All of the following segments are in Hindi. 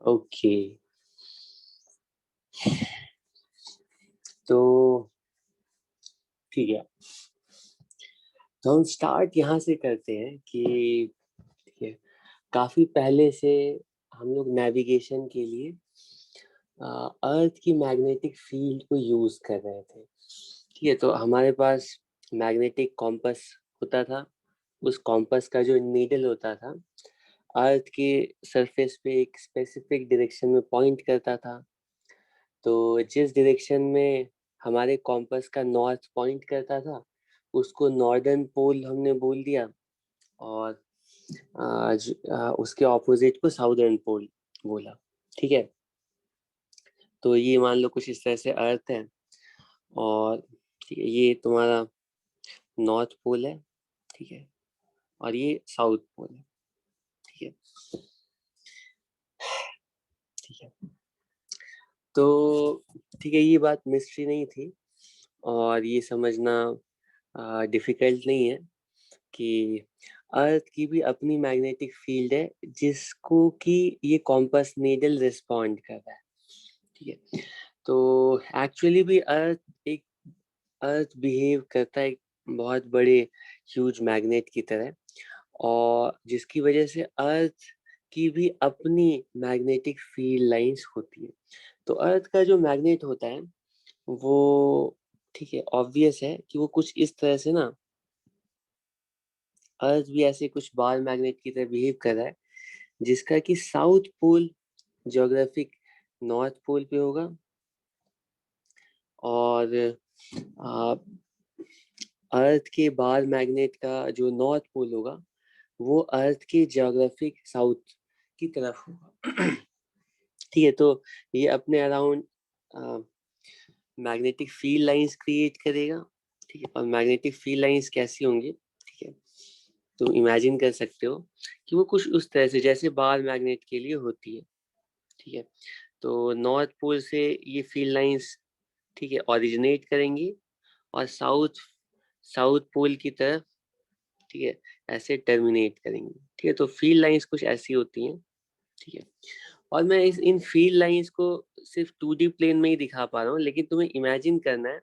ओके, तो ठीक है। तो हम स्टार्ट यहाँ से करते हैं कि ठीक है, काफी पहले से हम लोग नेविगेशन के लिए अर्थ की मैग्नेटिक फील्ड को यूज कर रहे थे। ठीक है, तो हमारे पास मैग्नेटिक कॉम्पस होता था। उस कॉम्पस का जो नीडल होता था अर्थ के सरफेस पे एक स्पेसिफिक डायरेक्शन में पॉइंट करता था। तो जिस डायरेक्शन में हमारे कॉम्पस का नॉर्थ पॉइंट करता था उसको नॉर्दर्न पोल हमने बोल दिया, और उसके ऑपोजिट को साउदर्न पोल बोला। ठीक है, तो ये मान लो कुछ इस तरह से अर्थ है, और ठीक है ये तुम्हारा नॉर्थ पोल है। ठीक है, और ये साउथ पोल है। ठीक है, ठीक है। तो ठीक है, ये बात मिस्ट्री नहीं थी, और ये समझना डिफिकल्ट नहीं है कि अर्थ की भी अपनी मैग्नेटिक फील्ड है जिसको कि ये कॉम्पस नीडल रिस्पॉन्ड कर रहा है। ठीक है, तो एक्चुअली भी अर्थ बिहेव करता है एक बहुत बड़े ह्यूज मैग्नेट की तरह, और जिसकी वजह से अर्थ की भी अपनी मैग्नेटिक फील्ड लाइंस होती है। तो अर्थ का जो मैग्नेट होता है वो ठीक है ऑब्वियस है कि वो कुछ इस तरह से ना, अर्थ भी ऐसे कुछ बार मैग्नेट की तरह बिहेव कर रहा है जिसका कि south pole geographic north pole पे होगा, और आ, अर्थ के बार मैग्नेट का जो नॉर्थ पोल होगा वो अर्थ के ज्योग्राफिक साउथ की तरफ होगा। ठीक है, तो ये अपने around magnetic field lines create करेगा। ठीक है, और मैग्नेटिक फील्ड लाइंस कैसी होंगी, ठीक है, तुम इमेजिन कर सकते हो कि वो कुछ उस तरह से जैसे बार मैग्नेट के लिए होती है। ठीक है, तो नॉर्थ पोल से ये फील्ड लाइंस ठीक है ओरिजिनेट करेंगी, और साउथ साउथ पोल की तरफ ठीक है ऐसे टर्मिनेट करेंगी। ठीक है, तो फील्ड लाइंस कुछ ऐसी होती हैं। ठीक है, और मैं इन फील्ड लाइंस को सिर्फ 2D प्लेन में ही दिखा पा रहा हूँ, लेकिन तुम्हें इमेजिन करना है।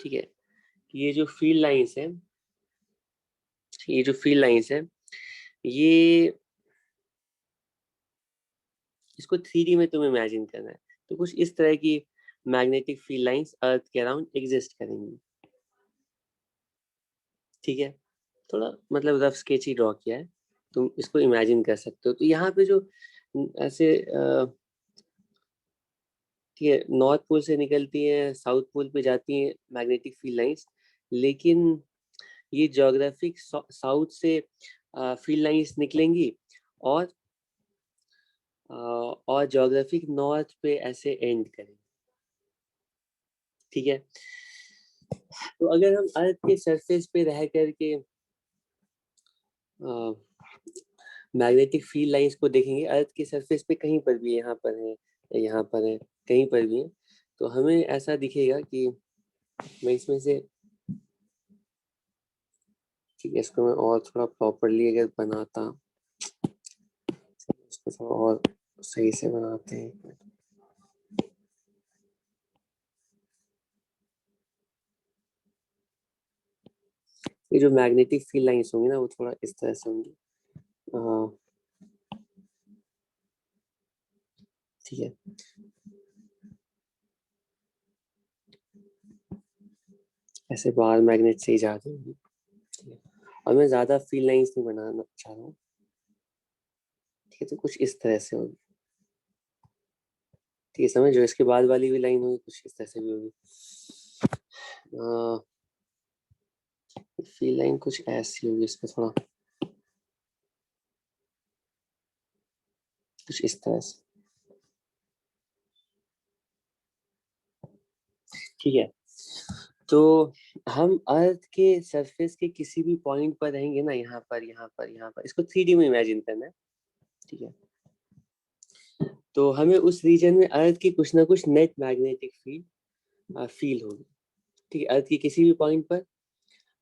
ठीक है, कि ये जो फील्ड लाइंस है, ये जो फील्ड लाइंस है, ये इसको 3D में तुम्हें इमेजिन करना है। तो कुछ इस तरह की मैग्नेटिक फील्ड लाइंस अर्थ के अराउंड एग्जिस्ट करेंगी। ठीक है, थोड़ा मतलब रफ स्केच ही ड्रॉ किया है, तुम इसको इमेजिन कर सकते हो। तो यहाँ पे जो ऐसे ठीक है नॉर्थ पोल से निकलती हैं साउथ पोल पे जाती हैं मैग्नेटिक फील्ड लाइंस, लेकिन ये ज्योग्राफिक साउथ से फील्ड लाइंस निकलेंगी, और और ज्योग्राफिक नॉर्थ पे ऐसे एंड करेंगे। ठीक है, तो अगर हम अर्थ के सरफेस पे रह करके मैग्नेटिक फील्ड लाइंस को देखेंगे अर्थ के सरफेस पे, कहीं पर भी यहाँ पर है, यहाँ पर है, कहीं पर भी है, तो हमें ऐसा दिखेगा कि मैं इसमें से ठीक है इसको मैं और थोड़ा प्रॉपरली अगर बनाता, इसको थोड़ा और सही से बनाते हैं। ये जो मैग्नेटिक फील्ड लाइंस होंगी ना वो थोड़ा इस तरह से होंगी। ठीक है, ऐसे बाहर मैग्नेट से ही जाते होंगी। ठीक है, और मैं ज्यादा फील्ड लाइंस नहीं बनाना चाह रहा हूँ। ठीक है, तो कुछ इस तरह से होगी। ठीक है, समझ जो इसके बाद वाली भी लाइन होगी कुछ इस तरह से भी होगी। फील्ड लाइन कुछ ऐसी होगी, इस पे थोड़ा कुछ इस तरह से। ठीक है, तो हम अर्थ के सरफेस के किसी भी पॉइंट पर रहेंगे ना, यहाँ पर यहाँ पर यहाँ पर, इसको 3D में इमेजिन करना है। ठीक है, तो हमें उस रीजन में अर्थ की कुछ ना कुछ नेट मैग्नेटिक फील्ड फील होगी। ठीक है, अर्थ की किसी भी पॉइंट पर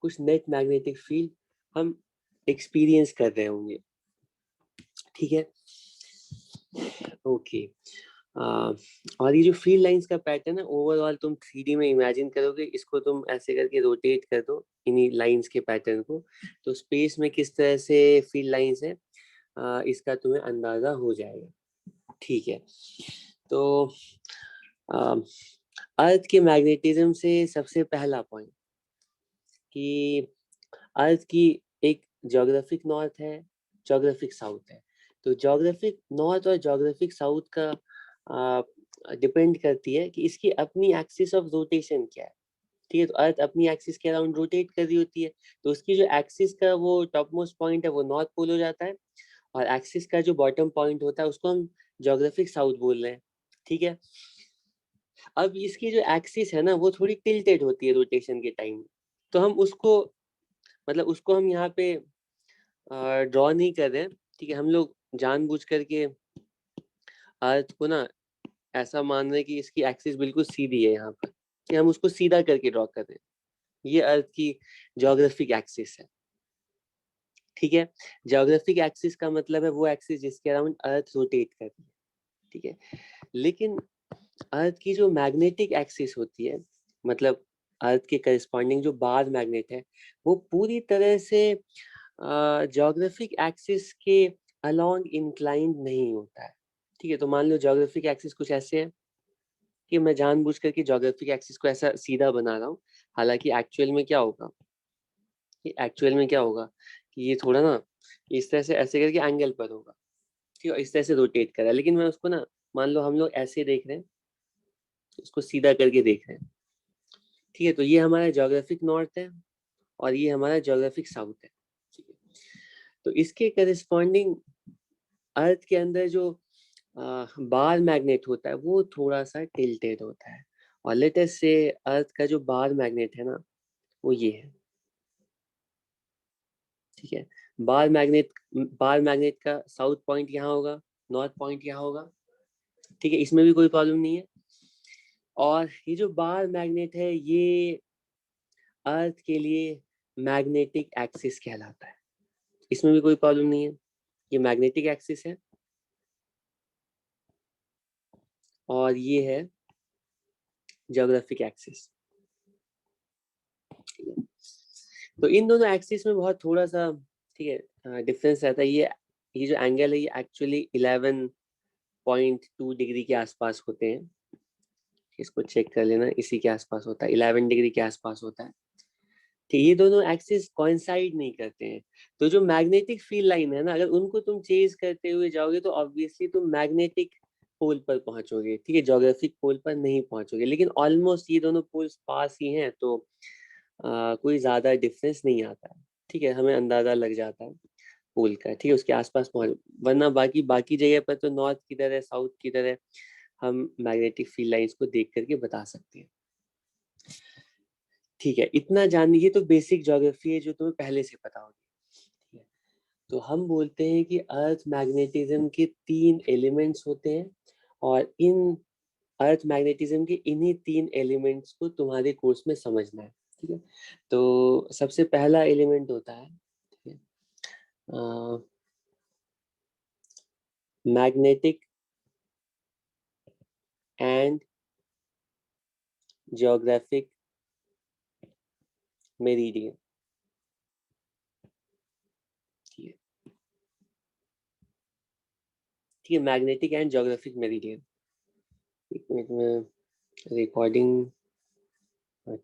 कुछ नेट मैग्नेटिक फील्ड हम एक्सपीरियंस कर रहे होंगे। ठीक है, ओके। और ये जो फील्ड लाइंस का पैटर्न है ओवरऑल तुम 3D में इमेजिन करोगे, इसको तुम ऐसे करके रोटेट कर दो इन्हीं लाइंस के पैटर्न को, तो स्पेस में किस तरह से फील्ड लाइंस है इसका तुम्हें अंदाजा हो जाएगा। ठीक है, तो अर्थ के मैग्नेटिज्म से सबसे पहला पॉइंट कि अर्थ की एक ज्योग्राफिक नॉर्थ है, ज्योग्राफिक साउथ है। तो ज्योग्राफिक नॉर्थ और ज्योग्राफिक साउथ का डिपेंड करती है कि इसकी अपनी एक्सिस ऑफ रोटेशन क्या है। ठीक है, तो अर्थ अपनी एक्सिस के अराउंड रोटेट कर रही होती है, तो उसकी जो एक्सिस का वो टॉप मोस्ट पॉइंट है वो नॉर्थ पोल हो जाता है, और एक्सिस का जो बॉटम पॉइंट होता है उसको हम ज्योग्राफिक साउथ बोल रहे हैं। ठीक है, अब इसकी जो एक्सिस है ना वो थोड़ी टिल्टेड होती है रोटेशन के टाइम, तो हम उसको मतलब उसको हम यहाँ पे ड्रॉ नहीं कर रहे हैं। ठीक है, हम लोग जानबूझ करके अर्थ को ना ऐसा मान रहे हैं कि इसकी एक्सिस बिल्कुल सीधी है यहाँ पर, कि हम उसको सीधा करके ड्रॉ कर रहे हैं। ये अर्थ की ज्योग्राफिक एक्सिस है। ठीक है, ज्योग्राफिक एक्सिस का मतलब है वो एक्सिस जिसके अराउंड अर्थ रोटेट कर रही है। ठीक है, लेकिन अर्थ की जो मैग्नेटिक एक्सिस होती है, मतलब अर्थ के करस्पॉन्डिंग जो बार मैग्नेट है, वो पूरी तरह से ज्योग्राफिक एक्सिस के अलोंग इंक्लाइंड नहीं होता है। ठीक है, तो मान लो ज्योग्राफिक एक्सिस कुछ ऐसे है कि मैं जानबूझ करके ज्योग्राफिक एक्सिस को ऐसा सीधा बना रहा हूँ, हालांकि एक्चुअल में क्या होगा, कि ये थोड़ा ना इस तरह से ऐसे करके एंगल पर होगा। ठीक है, इस तरह से रोटेट करा, लेकिन मैं उसको ना मान लो हम लोग ऐसे देख रहे हैं, उसको सीधा करके देख रहे हैं। ठीक है, तो ये हमारा ज्योग्राफिक नॉर्थ है और ये हमारा ज्योग्राफिक साउथ है। ठीक है, तो इसके करस्पॉन्डिंग अर्थ के अंदर जो बार मैग्नेट होता है वो थोड़ा सा टिल्टेड होता है, और लेटेस्ट से अर्थ का जो बार मैग्नेट है ना वो ये है। ठीक है, बार मैग्नेट का साउथ पॉइंट यहाँ होगा, नॉर्थ पॉइंट यहाँ होगा। ठीक है, इसमें भी कोई प्रॉब्लम नहीं है। और ये जो बार मैग्नेट है ये अर्थ के लिए मैग्नेटिक एक्सिस कहलाता है, इसमें भी कोई प्रॉब्लम नहीं है। ये मैग्नेटिक एक्सिस है और ये है ज्योग्राफिक एक्सिस। तो इन दोनों एक्सिस में बहुत थोड़ा सा ठीक है डिफरेंस रहता है। ये जो एंगल है ये एक्चुअली 11.2 डिग्री के आसपास होते हैं, इसको चेक कर लेना, इसी के आसपास होता है, 11 डिग्री के आसपास होता है। ठीक, ये दोनों एक्सिस कोइंसाइड नहीं करते हैं, तो जो मैग्नेटिक फील्ड लाइन है ना, अगर उनको तुम चेज करते हुए जाओगे तो ऑब्वियसली तुम मैग्नेटिक पोल पर पहुंचोगे। ठीक है, ज्योग्राफिक पोल पर नहीं पहुंचोगे, लेकिन ऑलमोस्ट ये दोनों पोल्स पास ही हैं, तो कोई ज्यादा डिफरेंस नहीं आता है। ठीक है, हमें अंदाजा लग जाता है पोल का। ठीक है, उसके आसपास पहुंच, वरना बाकी बाकी जगह पर तो नॉर्थ किधर है साउथ किधर है हम मैग्नेटिक फील्ड लाइंस को देख करके बता सकते हैं। ठीक है, इतना जानिए, तो बेसिक ज्योग्राफी है जो तुम्हें पहले से पता होगी। ठीक है, तो हम बोलते हैं कि अर्थ मैग्नेटिज्म के 3 एलिमेंट्स होते हैं, और इन अर्थ मैग्नेटिज्म के इन्हीं 3 एलिमेंट्स को तुम्हारे कोर्स में समझना है। ठीक है, तो सबसे पहला एलिमेंट होता है मैग्नेटिक एंड ज्योग्राफिक मेरिडियन। ठीक है, ठीक है, मैग्नेटिक एंड ज्योग्राफिक मेरिडियन। एक मिनट में रिकॉर्डिंग,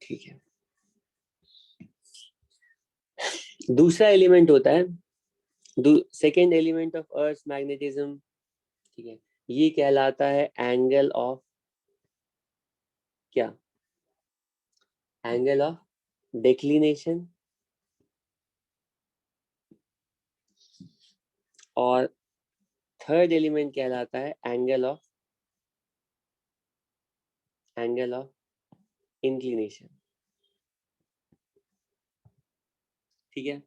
ठीक है। दूसरा एलिमेंट होता है second element of earth magnetism. ठीक है, ये कहलाता है एंगल ऑफ क्या, एंगल ऑफ डिक्लिनेशन। और थर्ड एलिमेंट कहलाता है एंगल ऑफ इंक्लिनेशन। ठीक है,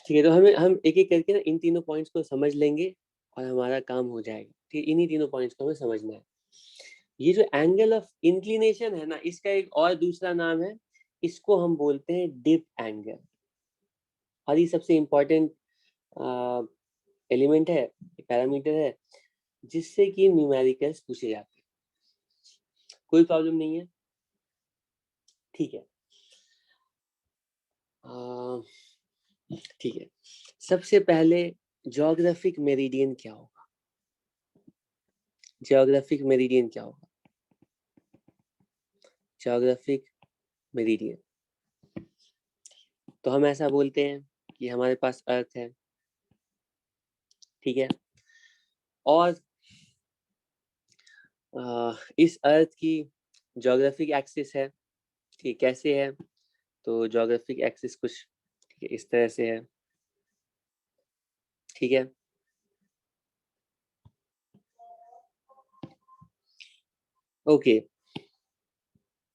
ठीक है, तो हम एक एक करके ना इन तीनों पॉइंट्स को समझ लेंगे और हमारा काम हो जाएगा। ठीक है, इन्हीं तीनों पॉइंट्स को हमें समझना है। ये जो एंगल ऑफ इंक्लिनेशन है ना, इसका एक और दूसरा नाम है, इसको हम बोलते हैं डिप एंगल। और ये सबसे इम्पोर्टेंट एलिमेंट है, पैरामीटर है, जिससे कि न्यूमेरिकल्स पूछे जाते हैं। कोई प्रॉब्लम नहीं है, ठीक है। ठीक है, सबसे पहले ज्योग्राफिक मेरिडियन क्या होगा? ज्योग्राफिक मेरिडियन क्या होगा? ज्योग्राफिक मेरिडियन, तो हम ऐसा बोलते हैं कि हमारे पास अर्थ है, ठीक है, और इस अर्थ की ज्योग्राफिक एक्सिस है, ठीक, कैसे है? तो ज्योग्राफिक एक्सिस कुछ, ठीक है, इस तरह से है, ठीक है। ओके,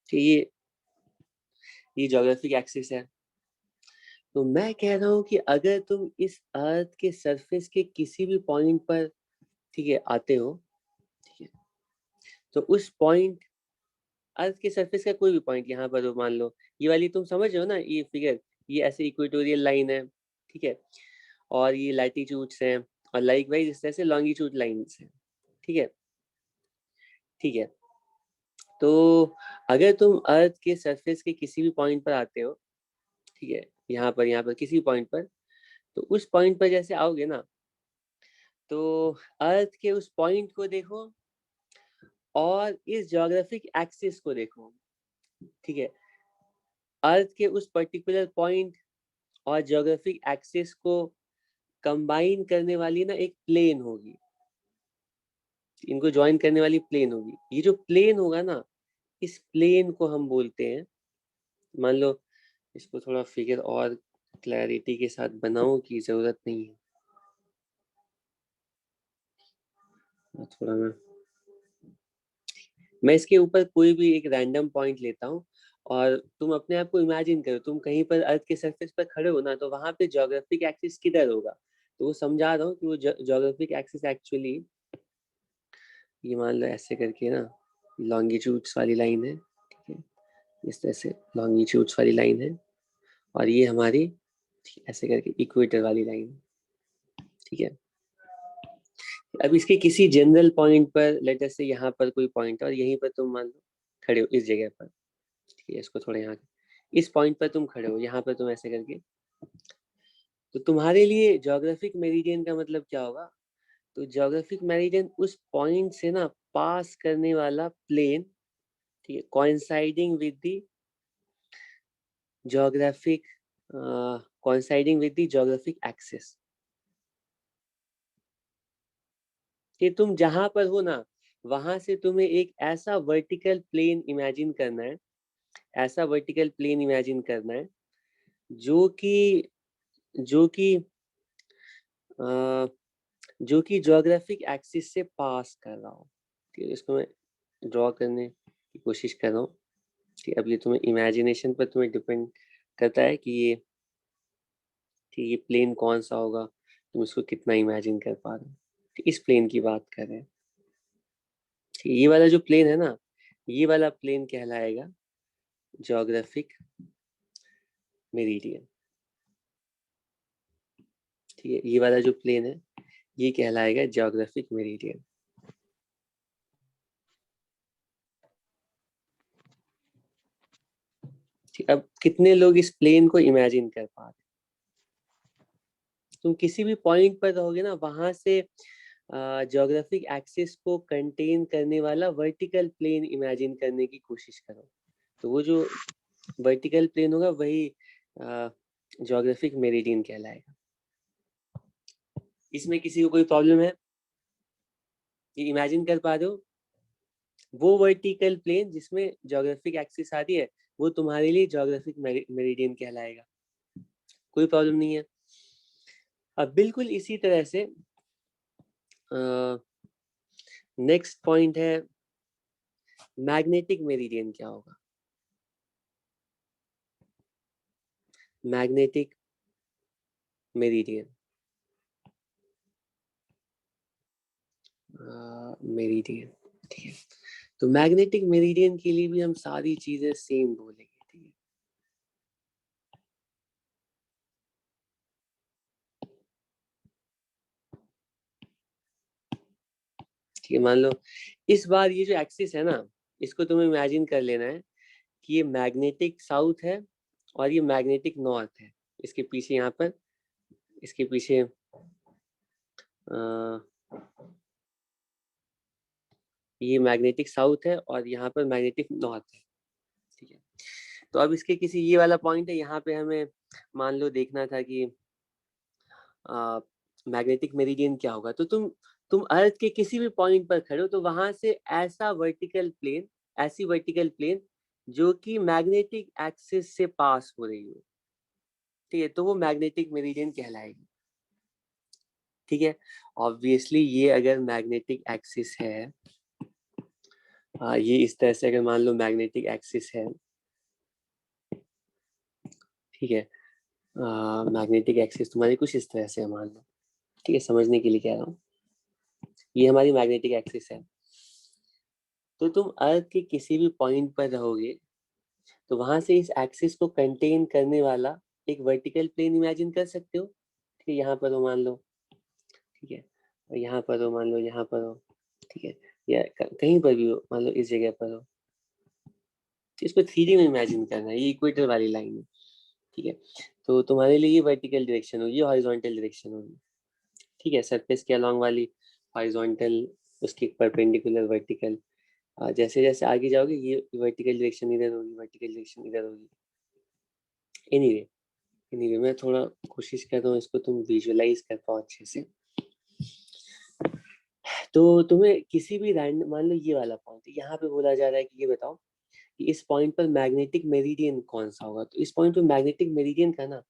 तो ये ज्योग्राफिक एक्सिस है। तो मैं कह रहा हूँ कि अगर तुम इस अर्थ के सरफेस के किसी भी पॉइंट पर, ठीक है, आते हो, ठीक है, तो उस पॉइंट, अर्थ के सरफेस का कोई भी पॉइंट यहाँ पर हो, मान लो ये वाली, तुम समझ रहे हो ना ये फिगर, ये ऐसे इक्वेटोरियल लाइन है, ठीक है, और ये लैटिट्यूड्स हैं, और लाइक वाइज इस तरह से लॉन्गिट्यूड लाइन्स हैं, ठीक है, ठीक है। तो अगर तुम अर्थ के सरफेस के किसी भी पॉइंट पर आते हो, ठीक है, यहाँ पर किसी पॉइंट पर, तो उस पॉइंट पर जैसे आओगे ना, तो अर्थ के उस पॉइंट को देखो और इस ज्योग्राफिक एक्सिस को देखो, ठीक है। अर्थ के उस पर्टिकुलर पॉइंट और ज्योग्राफिक एक्सिस को कंबाइन करने वाली ना एक प्लेन होगी, इनको ज्वाइन करने वाली प्लेन होगी। ये जो प्लेन होगा ना, इस प्लेन को हम बोलते हैं, मान लो इसको थोड़ा फिगर और क्लैरिटी के साथ बनाऊं की जरूरत नहीं है, थोड़ा मैं इसके ऊपर कोई भी एक रैंडम पॉइंट लेता हूँ, और तुम अपने आप को इमेजिन करो, तुम कहीं पर अर्थ के सरफेस पर खड़े हो ना, तो वहां पे ज्योग्राफिक एक्सिस किधर होगा? तो वो समझा रहा हूँ कि वो ज्योग्राफिक एक्सिस एक्चुअली, ये मान लो ऐसे करके ना, लॉन्गिट्यूड्स वाली लाइन है, ठीक है, इस तरह से लॉन्गिट्यूड्स वाली लाइन है, और ये हमारी ऐसे करके इक्वेटर वाली लाइन है, ठीक है। अब इसके किसी जनरल पॉइंट पर, लेट अस से यहाँ पर कोई पॉइंट है, और यहीं पर तुम मान लो खड़े हो इस जगह पर, ठीक है, इसको थोड़ा यहाँ, इस पॉइंट पर तुम खड़े हो, यहाँ पर तुम ऐसे करके, तो तुम्हारे लिए ज्योग्राफिक मेरिडियन का मतलब क्या होगा? तो ज्योग्राफिक मेरिडियन उस पॉइंट से ना पास करने वाला प्लेन, ठीक है, coinciding with the geographic, coinciding with the geographic axis, कि तुम जहां पर हो ना, वहां से तुम्हें एक ऐसा वर्टिकल प्लेन इमेजिन करना है, ऐसा वर्टिकल प्लेन इमेजिन करना है, जो कि जो कि जो कि ज्योग्राफिक एक्सिस से पास कर रहा हो, ठीक है। इसको मैं ड्रॉ करने की कोशिश कर रहा हूँ, ठीक है। अब ये तुम्हें इमेजिनेशन पर तुम्हें डिपेंड करता है कि ये, ठीक, ये प्लेन कौन सा होगा, तुम इसको कितना इमेजिन कर पा रहे हो, ठीक, इस प्लेन की बात कर रहे हैं, ठीक। ये वाला जो प्लेन है ना, ये वाला प्लेन कहलाएगा ज्योग्राफिक मेरिडियन, ठीक है। ये वाला जो प्लेन है, ये कहलाएगा ज्योग्राफिक मेरिडियन। ठीक, अब कितने लोग इस प्लेन को इमेजिन कर पा रहे हैं? तुम किसी भी पॉइंट पर रहोगे ना, वहां से ज्योग्राफिक एक्सिस को कंटेन करने वाला वर्टिकल प्लेन इमेजिन करने की कोशिश करो, तो वो जो वर्टिकल प्लेन होगा वही ज्योग्राफिक मेरिडियन कहलाएगा। इसमें किसी को कोई प्रॉब्लम है? ये इमेजिन कर पा रहे हो? वो वर्टिकल प्लेन जिसमें ज्योग्राफिक एक्सिस आ रही है, वो तुम्हारे लिए ज्योग्राफिक मेरिडियन कहलाएगा। कोई प्रॉब्लम नहीं है। अब बिल्कुल इसी तरह से नेक्स्ट पॉइंट है, मैग्नेटिक मेरिडियन क्या होगा? मैग्नेटिक मेरिडियन, मेरिडियन, ठीक है। तो मैग्नेटिक मेरिडियन के लिए भी हम सारी चीजें सेम बोलेंगे, ठीक है। ठीक है, मान लो इस बार ये जो एक्सिस है ना, इसको तुम्हें इमेजिन कर लेना है कि ये मैग्नेटिक साउथ है और ये मैग्नेटिक नॉर्थ है। इसके पीछे यहाँ पर, इसके पीछे ये मैग्नेटिक साउथ है और यहाँ पर मैग्नेटिक नॉर्थ है। ठीक है, तो अब इसके किसी ये वाला पॉइंट है, यहाँ पे हमें मान लो देखना था कि मैग्नेटिक मेरिडियन क्या होगा। तो तुम अर्थ के किसी भी पॉइंट पर खड़े हो तो वहां से ऐसा वर्टिकल प्लेन, ऐसी वर्टिकल प्लेन जो कि मैग्नेटिक एक्सिस से पास हो रही हो, ठीक है, तो वो मैग्नेटिक मेरिडियन कहलाएगी। ठीक है, ऑब्वियसली ये अगर मैग्नेटिक एक्सिस है, ये इस तरह से अगर मान लो मैग्नेटिक एक्सिस है, ठीक है, मैग्नेटिक एक्सिस तुम्हारी कुछ इस तरह से मान लो, ठीक है, समझने के लिए कह रहा हूँ, ये हमारी मैग्नेटिक एक्सिस है। तो तुम अर्थ के किसी भी पॉइंट पर रहोगे तो वहां से इस एक्सिस को कंटेन करने वाला एक वर्टिकल प्लेन इमेजिन कर सकते हो। ठीक है, यहाँ पर हो मान लो, ठीक है, और यहाँ पर हो मान लो, यहाँ पर हो, ठीक है, या कहीं पर भी हो, मान लो इस जगह पर हो। इसको 3D में इमेजिन करना है, ये इक्वेटर वाली लाइन है। ठीक है, तो तुम्हारे लिए ये वर्टिकल डायरेक्शन होगी, ये हॉरिजॉन्टल डायरेक्शन होगी। ठीक है, सरफेस के अलॉन्ग वाली हॉरिजॉन्टल, उसके परपेंडिकुलर वर्टिकल। जैसे जैसे आगे जाओगे ये वर्टिकल डायरेक्शन इधर होगी, वर्टिकल डायरेक्शन इधर होगी। एनीवे मैं थोड़ा कोशिश कर रहा हूँ इसको तुम विजुअलाइज कर पाओ अच्छे से। तो तुम्हें किसी भी रैंडम, मान लो ये वाला पॉइंट यहाँ पे बोला जा रहा है कि ये बताओ कि इस पॉइंट पर मैग्नेटिक मेरिडियन कौन सा होगा। तो इस पॉइंट पर मैग्नेटिक मेरिडियन का ना,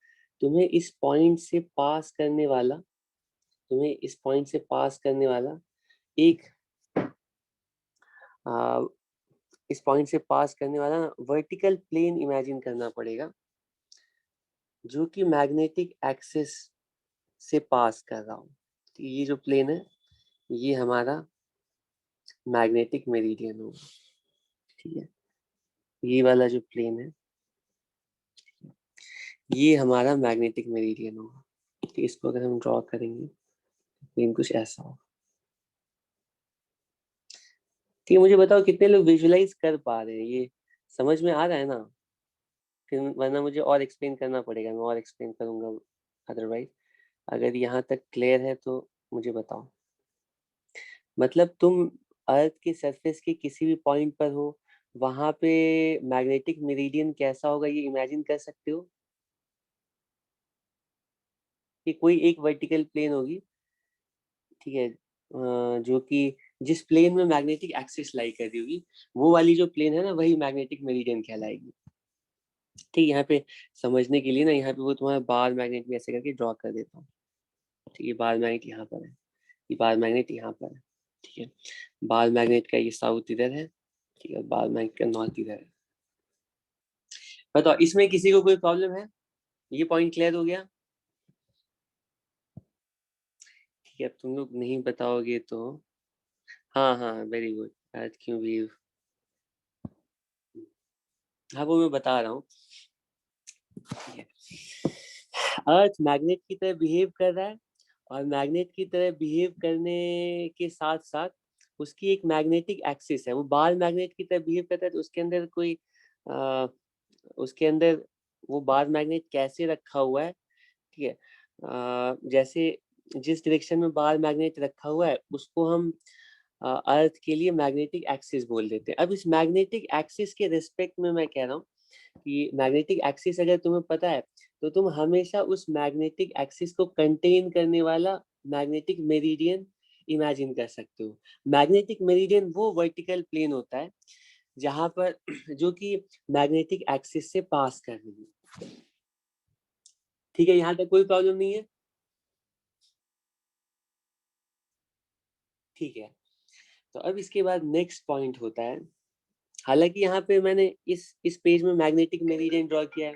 तुम्हें इस पॉइंट से पास करने वाला, तुम्हें इस पॉइंट से पास करने वाला एक इस पॉइंट से पास करने वाला वर्टिकल प्लेन इमेजिन करना पड़ेगा जो कि मैग्नेटिक एक्सिस से पास कर रहा हो। तो ये जो प्लेन है ये हमारा मैग्नेटिक मेरिडियन होगा। ठीक है, ये वाला जो प्लेन है ये हमारा मैग्नेटिक मेरिडियन होगा। तो इसको अगर हम ड्रॉ करेंगे प्लेन कुछ ऐसा होगा। ठीक है, मुझे बताओ कितने लोग विजुलाइज कर पा रहे हैं, ये समझ में आ रहा है ना? फिर वरना मुझे और एक्सप्लेन करना पड़ेगा, मैं और एक्सप्लेन करूंगा अदरवाइज। अगर यहाँ तक क्लियर है तो मुझे बताओ। मतलब तुम अर्थ के सरफेस के किसी भी पॉइंट पर हो, वहां पे मैग्नेटिक मेरिडियन कैसा होगा ये इमेजिन कर सकते हो कि कोई एक वर्टिकल प्लेन होगी, ठीक है, जो कि जिस प्लेन में मैग्नेटिक एक्सिस लाई कर रही होगी, वो वाली जो प्लेन है ना वही मैग्नेटिक मेरिडियन कहलाएगी। ठीक, यहाँ पे समझने के लिए ना, यहाँ पे वो तुम्हारा बार मैग्नेट में ऐसे करके ड्रॉ कर देता हूँ। ठीक है, बार मैग्नेट यहाँ पर है, ये बार मैग्नेट यहाँ पर है। ठीक है, बार मैग्नेट का ये साउथ इधर है, ठीक है, बार मैग्नेट का नॉर्थ इधर है। बताओ इसमें किसी को कोई प्रॉब्लम है? ये पॉइंट क्लियर हो गया? ठीक है, अब तुम लोग नहीं बताओगे तो, हाँ हाँ वेरी गुड, अर्थ क्यों वीव, हाँ वो मैं बता रहा हूँ। अर्थ मैग्नेट की तरह बिहेव कर रहा है और मैग्नेट की तरह बिहेव करने के साथ साथ उसकी एक मैग्नेटिक एक्सिस है, वो बार मैग्नेट की तरह बिहेव करता है। तो उसके अंदर कोई उसके अंदर वो बार मैग्नेट कैसे रखा हुआ है, ठीक है, जैसे जिस डायरेक्शन में बार मैग्नेट रखा हुआ है उसको हम अर्थ के लिए मैग्नेटिक एक्सिस बोल देते हैं। अब इस मैग्नेटिक एक्सिस के रिस्पेक्ट में मैं कह रहा हूँ कि मैग्नेटिक एक्सिस अगर तुम्हें पता है तो तुम हमेशा उस मैग्नेटिक एक्सिस को कंटेन करने वाला मैग्नेटिक मेरिडियन इमेजिन कर सकते हो। मैग्नेटिक मेरिडियन वो वर्टिकल प्लेन होता है जहां पर जो कि मैग्नेटिक एक्सिस से पास कर रही है। ठीक है, यहाँ तक कोई प्रॉब्लम नहीं है? ठीक है, तो अब इसके बाद नेक्स्ट पॉइंट होता है, हालांकि यहाँ पे मैंने इस पेज में मैग्नेटिक मेरिडियन ड्रॉ किया है,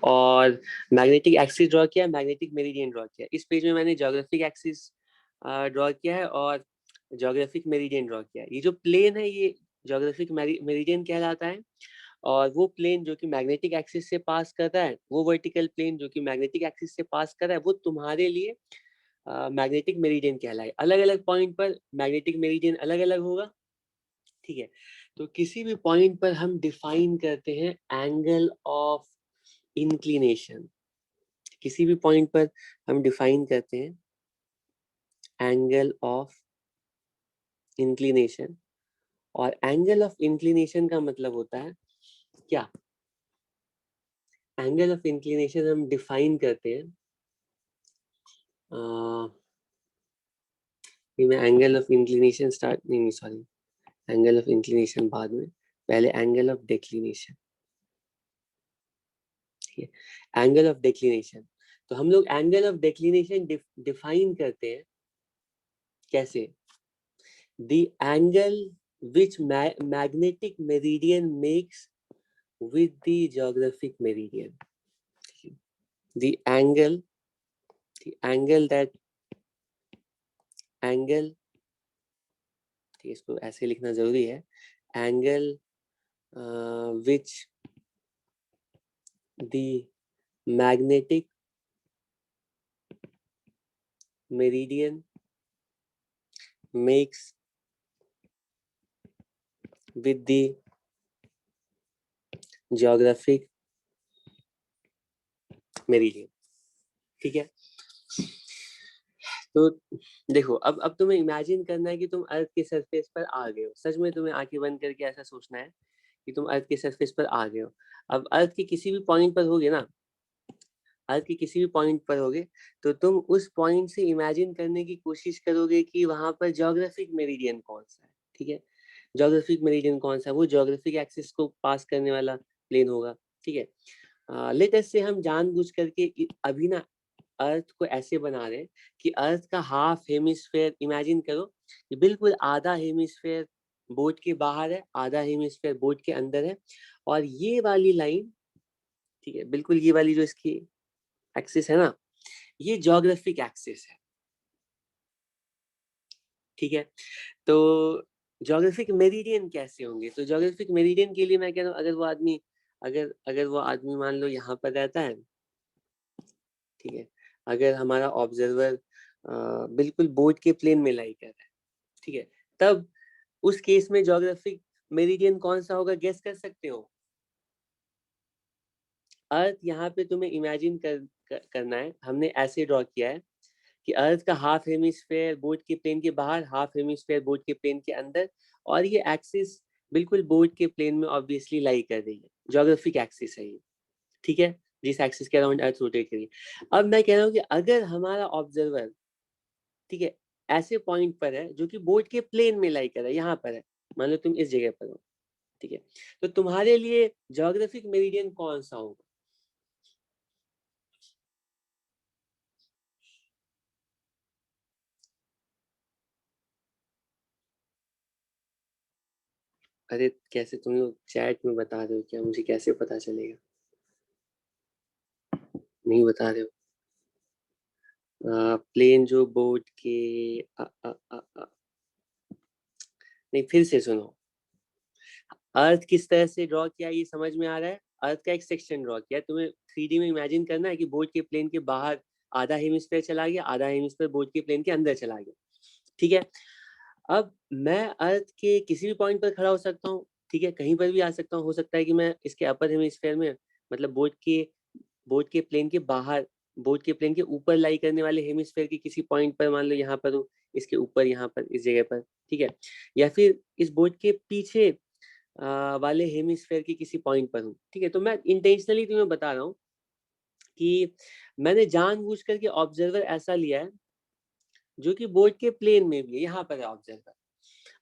और मैग्नेटिक एक्सिस ड्रॉ किया, मैग्नेटिक मेरिडियन ड्रॉ किया। इस पेज में मैंने ज्योग्राफिक एक्सिस ड्रॉ किया है और ज्योग्राफिक मेरिडियन ड्रॉ किया है। ये जो प्लेन है ये ज्योग्राफिक मेरिडियन कहलाता है और वो प्लेन जो कि मैग्नेटिक एक्सिस से पास कर रहा है, वो वर्टिकल प्लेन जो कि मैग्नेटिक एक्सिस से पास कर रहा है, वो तुम्हारे लिए मैग्नेटिक मेरिडियन कहलाए। अलग अलग पॉइंट पर मैग्नेटिक मेरिडियन अलग अलग होगा, ठीक है। तो किसी भी पॉइंट पर हम डिफाइन करते हैं एंगल ऑफ इंक्लिनेशन, किसी भी पॉइंट पर हम डिफाइन करते हैं एंगल ऑफ इंक्लिनेशन। और एंगल ऑफ इंक्लिनेशन का मतलब होता है क्या? एंगल ऑफ इंक्लिनेशन हम डिफाइन करते हैं, मैं एंगल ऑफ इंक्लिनेशन स्टार्ट नहीं सॉरी, एंगल ऑफ इंक्लिनेशन बाद में, पहले एंगल ऑफ डिक्लिनेशन, ठीक है। एंगल ऑफ डिक्लिनेशन, तो हम लोग एंगल ऑफ डिक्लिनेशन डिफाइन करते हैं कैसे? The angle which magnetic meridian makes with the geographic meridian, the angle that angle, ठीक है, इसको ऐसे लिखना जरूरी है, angle which the magnetic meridian makes with the geographic meridian, ठीक है। तो देखो, अब तुम्हें इमेजिन करना है कि तुम अर्थ के सरफेस पर आ गए हो। सच में तुम्हें आंखें बंद करके ऐसा सोचना है कि तुम अर्थ के सरफेस पर आ गए हो। अब अर्थ के किसी भी पॉइंट पर होगे ना, अर्थ के किसी भी पॉइंट पर होगे, तो तुम उस पॉइंट से इमेजिन करने की कोशिश करोगे कि वहां पर ज्योग्राफिक मेरिडियन कौन सा है, ठीक है। ज्योग्राफिक मेरिडियन कौन सा है? वो ज्योग्राफिक एक्सिस को पास करने वाला प्लेन होगा, ठीक है। लेट अस से हम जानबूझ करके अभी ना अर्थ को ऐसे बना रहे हैं कि अर्थ का हाफ हेमिस्फेयर इमेजिन करो कि बिल्कुल आधा हेमिस्फेयर बोट के बाहर है, आधा हेमिस्फेयर बोट के अंदर है। और ये वाली लाइन, ठीक है, बिल्कुल ये वाली जो इसकी एक्सिस है ना, ये ज्योग्राफिक एक्सिस है, ठीक है। तो ज्योग्राफिक मेरिडियन कैसे होंगे? तो ज्योग्राफिक मेरिडियन के लिए मैं कह रहा हूँ, अगर अगर वो आदमी मान लो यहाँ पर रहता है, ठीक है, अगर हमारा ऑब्जर्वर बिल्कुल बोर्ड के प्लेन में लाई कर रहा है, ठीक है, तब उस केस में ज्योग्राफिक मेरिडियन कौन सा होगा, गेस कर सकते हो? अर्थ यहाँ पे तुम्हें इमेजिन करना है, हमने ऐसे ड्रॉ किया है कि अर्थ का हाफ हेमिस्फेयर बोर्ड के प्लेन के बाहर, हाफ हेमिस्फेयर बोर्ड के प्लेन के अंदर, और ये एक्सिस बिल्कुल बोर्ड के प्लेन में ऑब्वियसली लाई कर रही है, ज्योग्राफिक एक्सिस है ये, ठीक है, जिस एक्सिस के अराउंड अर्थ रोटेट करिए। अब मैं कह रहा हूँ कि अगर हमारा ऑब्जर्वर, ठीक है, ऐसे पॉइंट पर है जो कि बोर्ड के प्लेन में लाई कर रहा है, यहाँ पर है, मान लो तुम इस जगह पर हो, ठीक है, तो तुम्हारे लिए ज्योग्राफिक मेरिडियन कौन सा होगा? अरे कैसे तुम लोग चैट में बता रहे हो क्या? मुझे कैसे पता चलेगा? नहीं बता रहे हो? प्लेन जो बोर्ड के नहीं, फिर से सुनो। अर्थ किस तरह से ड्रॉ किया ये समझ में आ रहा है? अर्थ का एक सेक्शन ड्रॉ किया, तुम्हें 3D में इमेजिन करना है कि बोर्ड के प्लेन के बाहर आधा हेमिस्फीयर चला गया, आधा हेमिस्फीयर बोर्ड के प्लेन के अंदर चला गया, ठीक है। अब मैं अर्थ के किसी भी पॉइंट पर खड़ा हो सकता हूँ, ठीक है, कहीं पर भी आ सकता हूँ। हो सकता है कि मैं इसके अपर हेमिस्फीयर में, मतलब बोर्ड के प्लेन के बाहर, बोर्ड के प्लेन के ऊपर लाई करने वाले हेमिस्फीयर के किसी पॉइंट पर, मान लो यहाँ पर हूँ, इसके ऊपर, यहाँ पर, इस जगह पर, ठीक है, या फिर इस बोर्ड के पीछे वाले हेमिस्फीयर के किसी पॉइंट पर हूँ, ठीक है। तो मैं इंटेंशनली तुम्हें बता रहा हूँ कि मैंने जानबूझ करके ऑब्जर्वर ऐसा लिया है जो कि बोर्ड के प्लेन में भी है, यहाँ पर है ऑब्जर्वर।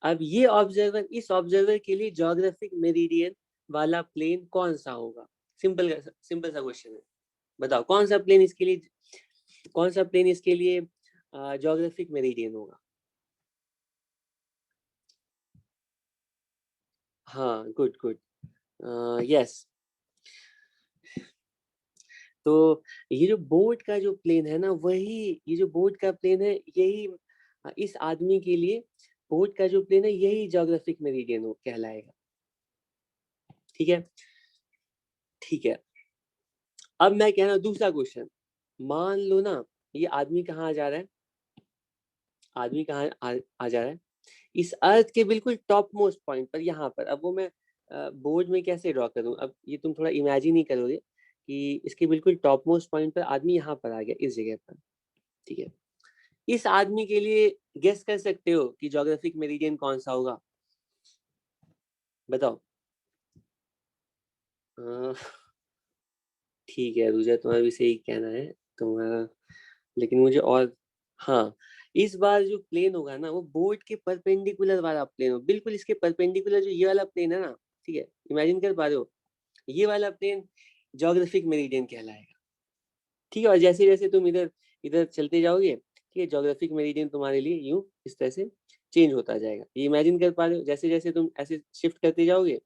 अब ये ऑब्जर्वर, इस ऑब्जर्वर के लिए ज्योग्राफिक मेरिडियन वाला प्लेन कौन सा होगा? सिंपल सिंपल सा क्वेश्चन है, बताओ कौन सा प्लेन इसके लिए, कौन सा प्लेन इसके लिए ज्योग्राफिक मेरिडियन होगा? हाँ, गुड गुड, यस। तो ये जो बोर्ड का जो प्लेन है ना, वही, ये जो बोर्ड का प्लेन है, यही इस आदमी के लिए बोर्ड का जो प्लेन है, यही ज्योग्राफिक मेरिडियन कहलाएगा, ठीक है, ठीक है। अब मैं कह रहा हूँ दूसरा क्वेश्चन, मान लो ना ये आदमी कहाँ जा रहा है, आदमी कहाँ आ जा रहा है, इस अर्थ के बिल्कुल टॉप मोस्ट पॉइंट पर, यहाँ पर। अब वो मैं बोर्ड में कैसे ड्रॉ करूँ, अब ये तुम थोड़ा इमेजिन ही करोगे कि इसके बिल्कुल टॉप मोस्ट पॉइंट पर आदमी यहाँ पर आ गया, इस जगह पर, ठीक है। इस आदमी के लिए गेस कर सकते हो कि ज्योग्राफिक मेरिडियन कौन सा होगा, बताओ। ठीक है रुजा, तुम्हारा भी सही कहना है तुम्हारा, लेकिन मुझे और, हाँ, इस बार जो प्लेन होगा ना वो बोर्ड के परपेंडिकुलर वाला प्लेन हो, बिल्कुल इसके परपेंडिकुलर, जो ये वाला प्लेन है ना, ठीक है, इमेजिन कर पा रहे हो, ये वाला प्लेन ज्योग्राफिक मेरिडियन कहलाएगा, ठीक है। और जैसे जैसे तुम इधर इधर चलते जाओगे, ठीक है, ज्योग्राफिक मेरिडियन तुम्हारे लिए यूं इस तरह से चेंज होता जाएगा, ये इमेजिन कर पा रहे हो, जैसे जैसे तुम ऐसे शिफ्ट करते जाओगे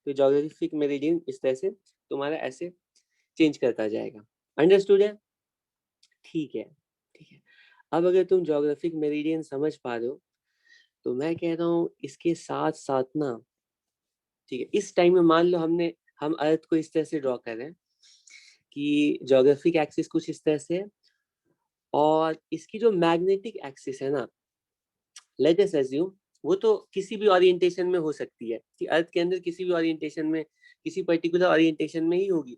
तो ज्योग्राफिक मेरिडियन इस तरह से तुम्हारा ऐसे चेंज करता जाएगा, अंडरस्टूड है, ठीक है, ठीक है। अब अगर तुम ज्योग्राफिक मेरिडियन समझ पा रहे हो तो मैं कह रहा हूँ इसके साथ साथ ना, ठीक है, इस टाइम में मान लो हम अर्थ को इस तरह से ड्रॉ कर रहे हैं कि ज्योग्राफिक एक्सिस कुछ इस तरह से है, और इसकी जो मैग्नेटिक एक्सिस है ना, लेट अस अज्यूम, वो तो किसी भी ओरिएंटेशन में हो सकती है कि अर्थ के अंदर किसी भी ओरिएंटेशन में, किसी पर्टिकुलर ओरिएंटेशन में ही होगी।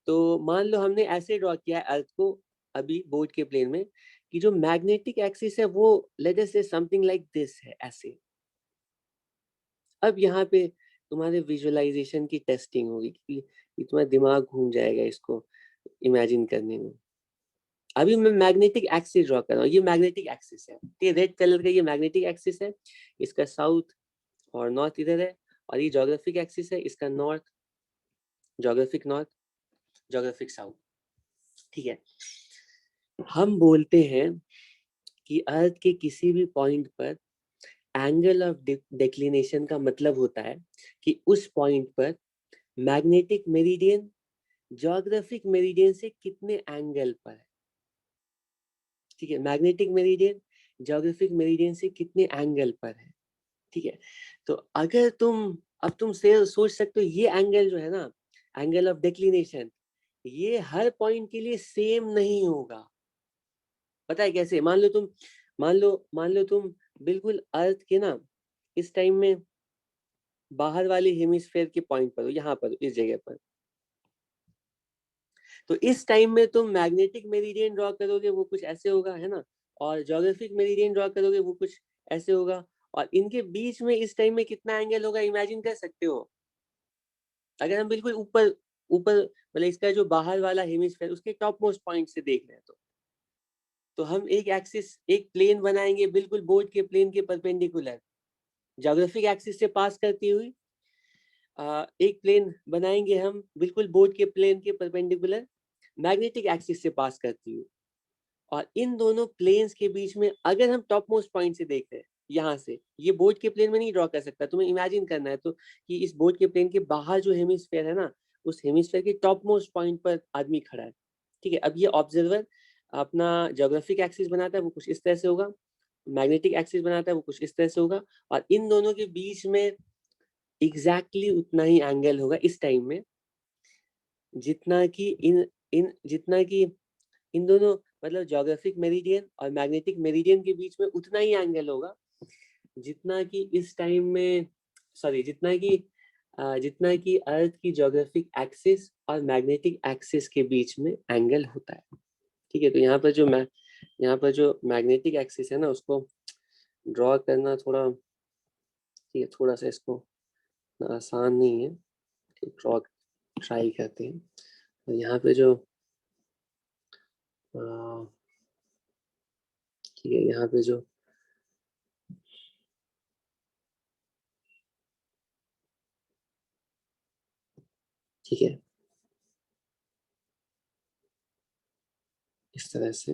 तो मान लो हमने ऐसे ड्रॉ किया है अर्थ को अभी बोर्ड के प्लेन में, कि जो मैग्नेटिक एक्सिस है वो लेट अस से समथिंग लाइक दिस है, ऐसे। अब यहाँ पे तुम्हारे विजुअलाइजेशन की टेस्टिंग होगी कि तुम्हारा दिमाग घूम जाएगा इसको इमेजिन करने में। अभी मैं मैग्नेटिक एक्सिस ड्रॉ कर रहा हूँ, ये मैग्नेटिक एक्सिस है, ये रेड कलर का ये मैग्नेटिक एक्सिस है, इसका साउथ और नॉर्थ इधर है, और ये ज्योग्राफिक एक्सिस है, इसका north, geographic north, geographic south, ठीक है। हम बोलते हैं कि अर्थ के किसी भी पॉइंट पर एंगल ऑफ डिक्लिनेशन का मतलब होता है कि उस पॉइंट पर मैग्नेटिक मेरिडियन ज्योग्राफिक मेरिडियन से कितने एंगल पर है, ठीक है, मैग्नेटिक मेरिडियन ज्योग्राफिक मेरिडियन से कितने एंगल पर है, ठीक है। तो अगर तुम, अब तुम से सोच सकते हो ये एंगल जो है ना, एंगल ऑफ डिक्लिनेशन, ये हर पॉइंट के लिए सेम नहीं होगा। पता है कैसे, मान लो तुम बिल्कुल अर्थ के ना इस टाइम में बाहर वाले हेमिस्फेयर के पॉइंट पर हो, यहाँ पर इस जगह पर, तो इस टाइम में तुम मैग्नेटिक मेरिडियन ड्रॉ करोगे वो कुछ ऐसे होगा, है ना, और ज्योग्राफिक मेरिडियन ड्रॉ करोगे वो कुछ ऐसे होगा, और इनके बीच में इस टाइम में कितना एंगल होगा इमेजिन कर सकते हो। अगर हम बिल्कुल ऊपर ऊपर मतलब इसका जो बाहर वाला हेमिस्फेयर उसके टॉप मोस्ट पॉइंट से देख रहे हैं तो हम एक एक्सिस, एक प्लेन बनाएंगे बिल्कुल बोर्ड के प्लेन के परपेंडिकुलर, ज्योग्राफिक एक्सिस से पास करती हुई एक प्लेन बनाएंगे हम बिल्कुल बोर्ड के प्लेन के परपेंडिकुलर, मैग्नेटिक एक्सिस से पास करती हुई, और इन दोनों प्लेन्स के बीच में अगर हम टॉप मोस्ट पॉइंट से देख रहे हैं, यहाँ से, ये बोर्ड के प्लेन में नहीं ड्रॉ कर सकता, तुम्हें इमेजिन करना है तो कि इस बोर्ड के प्लेन के बाहर जो हेमिस्फेयर है ना, उस हेमिस्फेयर के टॉप मोस्ट पॉइंट पर आदमी खड़ा है, ठीक है। अब ये ऑब्जर्वर अपना ज्योग्राफिक एक्सिस बनाता है वो कुछ इस तरह से होगा, मैग्नेटिक एक्सिस बनाता है वो कुछ इस तरह से होगा, और इन दोनों के बीच में एग्जैक्टली उतना ही एंगल होगा इस टाइम में, जितना कि इन इन जितना कि इन दोनों मतलब ज्योग्राफिक मेरिडियन और मैग्नेटिक मेरिडियन के बीच में उतना ही एंगल होगा जितना कि इस टाइम में, सॉरी, जितना कि अर्थ की ज्योग्राफिक एक्सिस और मैग्नेटिक एक्सिस के बीच में एंगल होता है, ठीक है। तो यहाँ पर जो मैग्नेटिक एक्सिस है ना उसको ड्रॉ करना थोड़ा, ठीक है, थोड़ा सा इसको आसान नहीं है, ड्रॉ ट्राई करते हैं। तो यहाँ पे जो ठीक है, यहाँ पे जो ठीक है, इस तरह से